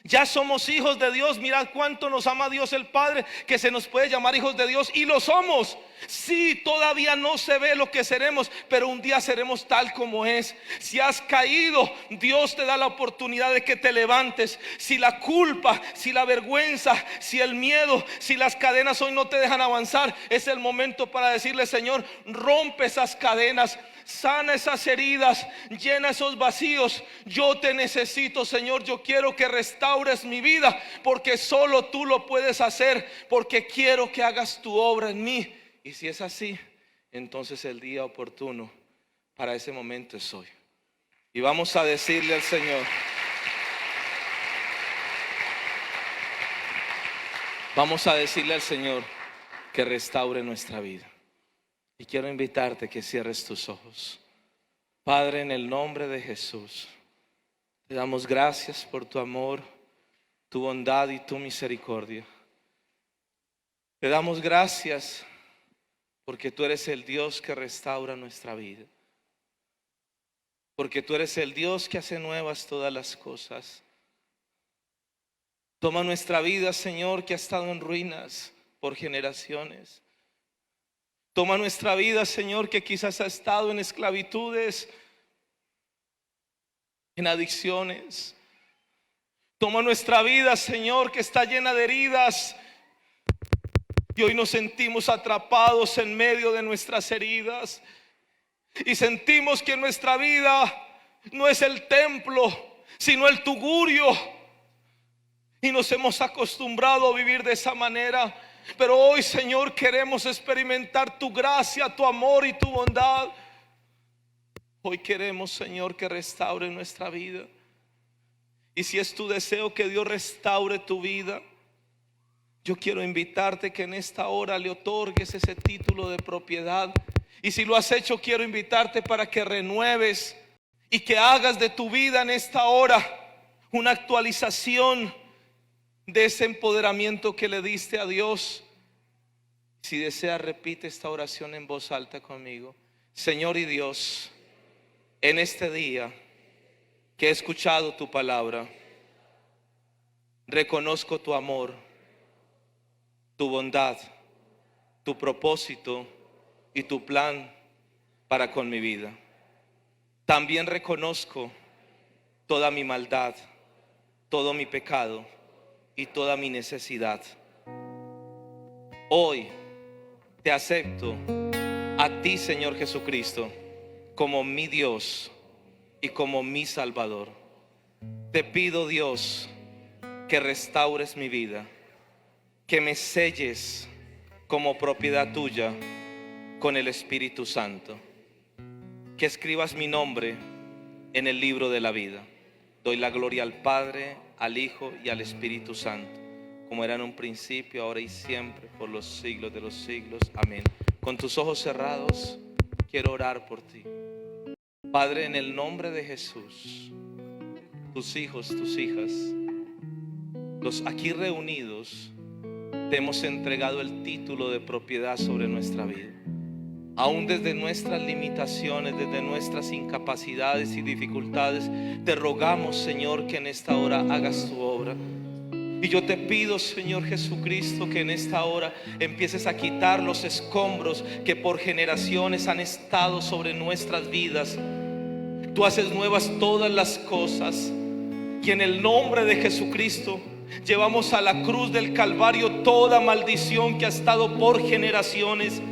ya somos hijos de Dios. Mirad cuánto nos ama Dios el Padre, que se nos puede llamar hijos de Dios, y lo somos. Sí, todavía no se ve lo que seremos, pero un día seremos tal como es. Si has caído, Dios te da la oportunidad de que te levantes. Si la culpa, si la vergüenza, si el miedo, si las cadenas hoy no te dejan avanzar, es el momento para decirle, Señor, rompe esas cadenas, sana esas heridas, llena esos vacíos. Yo te necesito, Señor. Yo quiero que restaures mi vida, porque solo tú lo puedes hacer, porque quiero que hagas tu obra en mí. Y si es así, entonces el día oportuno para ese momento es hoy. Y vamos a decirle al Señor, vamos a decirle al Señor que restaure nuestra vida. Y quiero invitarte que cierres tus ojos. Padre, en el nombre de Jesús, te damos gracias por tu amor, tu bondad y tu misericordia. Te damos gracias porque tú eres el Dios que restaura nuestra vida. Porque tú eres el Dios que hace nuevas todas las cosas. Toma nuestra vida, Señor, que ha estado en ruinas por generaciones. Toma nuestra vida, Señor, que quizás ha estado en esclavitudes, en adicciones. Toma nuestra vida, Señor, que está llena de heridas, y hoy nos sentimos atrapados en medio de nuestras heridas, y sentimos que nuestra vida no es el templo, sino el tugurio, y nos hemos acostumbrado a vivir de esa manera. Pero hoy, Señor, queremos experimentar tu gracia, tu amor y tu bondad. Hoy queremos, Señor, que restaure nuestra vida. Y si es tu deseo que Dios restaure tu vida, yo quiero invitarte que en esta hora le otorgues ese título de propiedad. Y si lo has hecho, quiero invitarte para que renueves y que hagas de tu vida en esta hora una actualización de ese empoderamiento que le diste a Dios. Si deseas, repite esta oración en voz alta conmigo. Señor y Dios, en este día que he escuchado tu palabra, reconozco tu amor, tu bondad, tu propósito y tu plan para con mi vida. También reconozco toda mi maldad, todo mi pecado y toda mi necesidad. Hoy te acepto a ti, Señor Jesucristo, como mi Dios y como mi Salvador. Te pido, Dios, que restaures mi vida, que me selles como propiedad tuya con el Espíritu Santo, que escribas mi nombre en el libro de la vida. Doy la gloria al Padre, al Hijo y al Espíritu Santo, como era en un principio, ahora y siempre, por los siglos de los siglos. Amén. Con tus ojos cerrados, quiero orar por ti. Padre, en el nombre de Jesús, tus hijos, tus hijas, los aquí reunidos, te hemos entregado el título de propiedad sobre nuestra vida. Aún desde nuestras limitaciones, desde nuestras incapacidades y dificultades, te rogamos, Señor, que en esta hora hagas tu obra. Y yo te pido, Señor Jesucristo, que en esta hora empieces a quitar los escombros que por generaciones han estado sobre nuestras vidas. Tú haces nuevas todas las cosas, y en el nombre de Jesucristo llevamos a la cruz del Calvario toda maldición que ha estado por generaciones,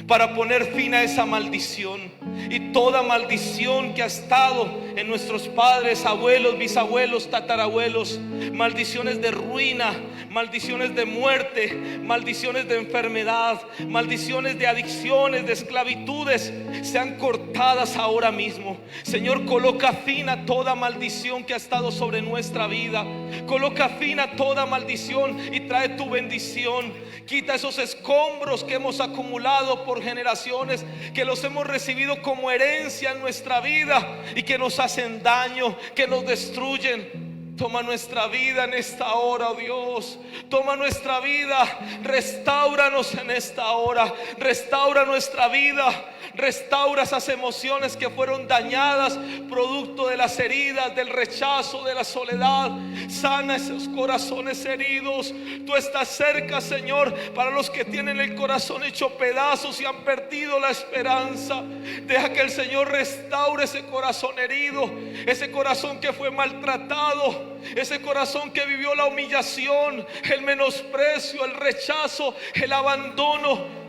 para poner fin a esa maldición. Y toda maldición que ha estado en nuestros padres, abuelos, bisabuelos, tatarabuelos, maldiciones de ruina, maldiciones de muerte, maldiciones de enfermedad, maldiciones de adicciones, de esclavitudes, sean cortadas ahora mismo. Señor, coloca fin a toda maldición que ha estado sobre nuestra vida. Coloca fin a toda maldición y trae tu bendición. Quita esos escombros que hemos acumulado por generaciones, que los hemos recibido como herencia en nuestra vida y que nos hacen daño, que nos destruyen. Toma nuestra vida en esta hora, oh Dios. Toma nuestra vida, restáuranos en esta hora. Restaura nuestra vida. Restaura esas emociones que fueron dañadas producto de las heridas, del rechazo, de la soledad. Sana esos corazones heridos. Tú estás cerca, Señor, para los que tienen el corazón hecho pedazos y han perdido la esperanza. Deja que el Señor restaure ese corazón herido, ese corazón que fue maltratado, ese corazón que vivió la humillación, el menosprecio, el rechazo, el abandono.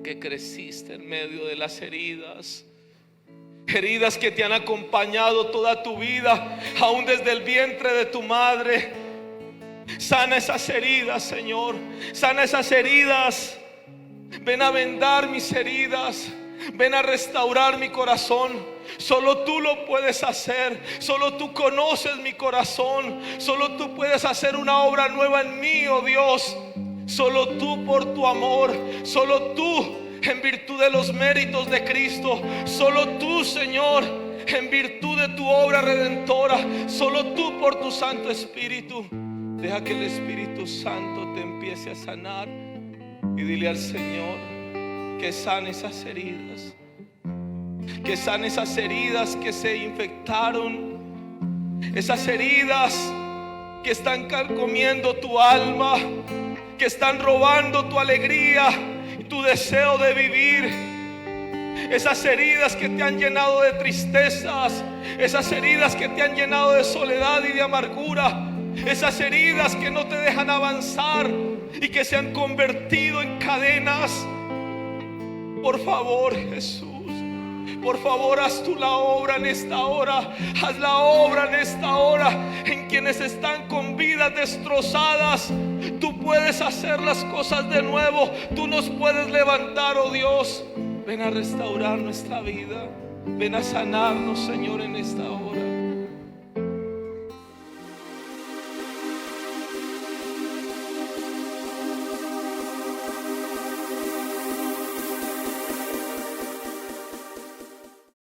Que creciste en medio de las heridas, heridas que te han acompañado toda tu vida, aún desde el vientre de tu madre. Sana esas heridas, Señor. Sana esas heridas. Ven a vendar mis heridas. Ven a restaurar mi corazón. Solo tú lo puedes hacer. Solo tú conoces mi corazón. Solo tú puedes hacer una obra nueva en mí, oh Dios. Solo tú por tu amor, solo tú en virtud de los méritos de Cristo, solo tú, Señor, en virtud de tu obra redentora, solo tú por tu Santo Espíritu. Deja que el Espíritu Santo te empiece a sanar y dile al Señor que sane esas heridas, que sane esas heridas que se infectaron, esas heridas que están carcomiendo tu alma, que están robando tu alegría y tu deseo de vivir. Esas heridas que te han llenado de tristezas, esas heridas que te han llenado de soledad y de amargura, esas heridas que no te dejan avanzar y que se han convertido en cadenas. Por favor, Jesús, por favor, haz tú la obra en esta hora. Haz la obra en esta hora en quienes están con vidas destrozadas. Tú puedes hacer las cosas de nuevo. Tú nos puedes levantar, oh Dios. Ven a restaurar nuestra vida. Ven a sanarnos, Señor, en esta hora.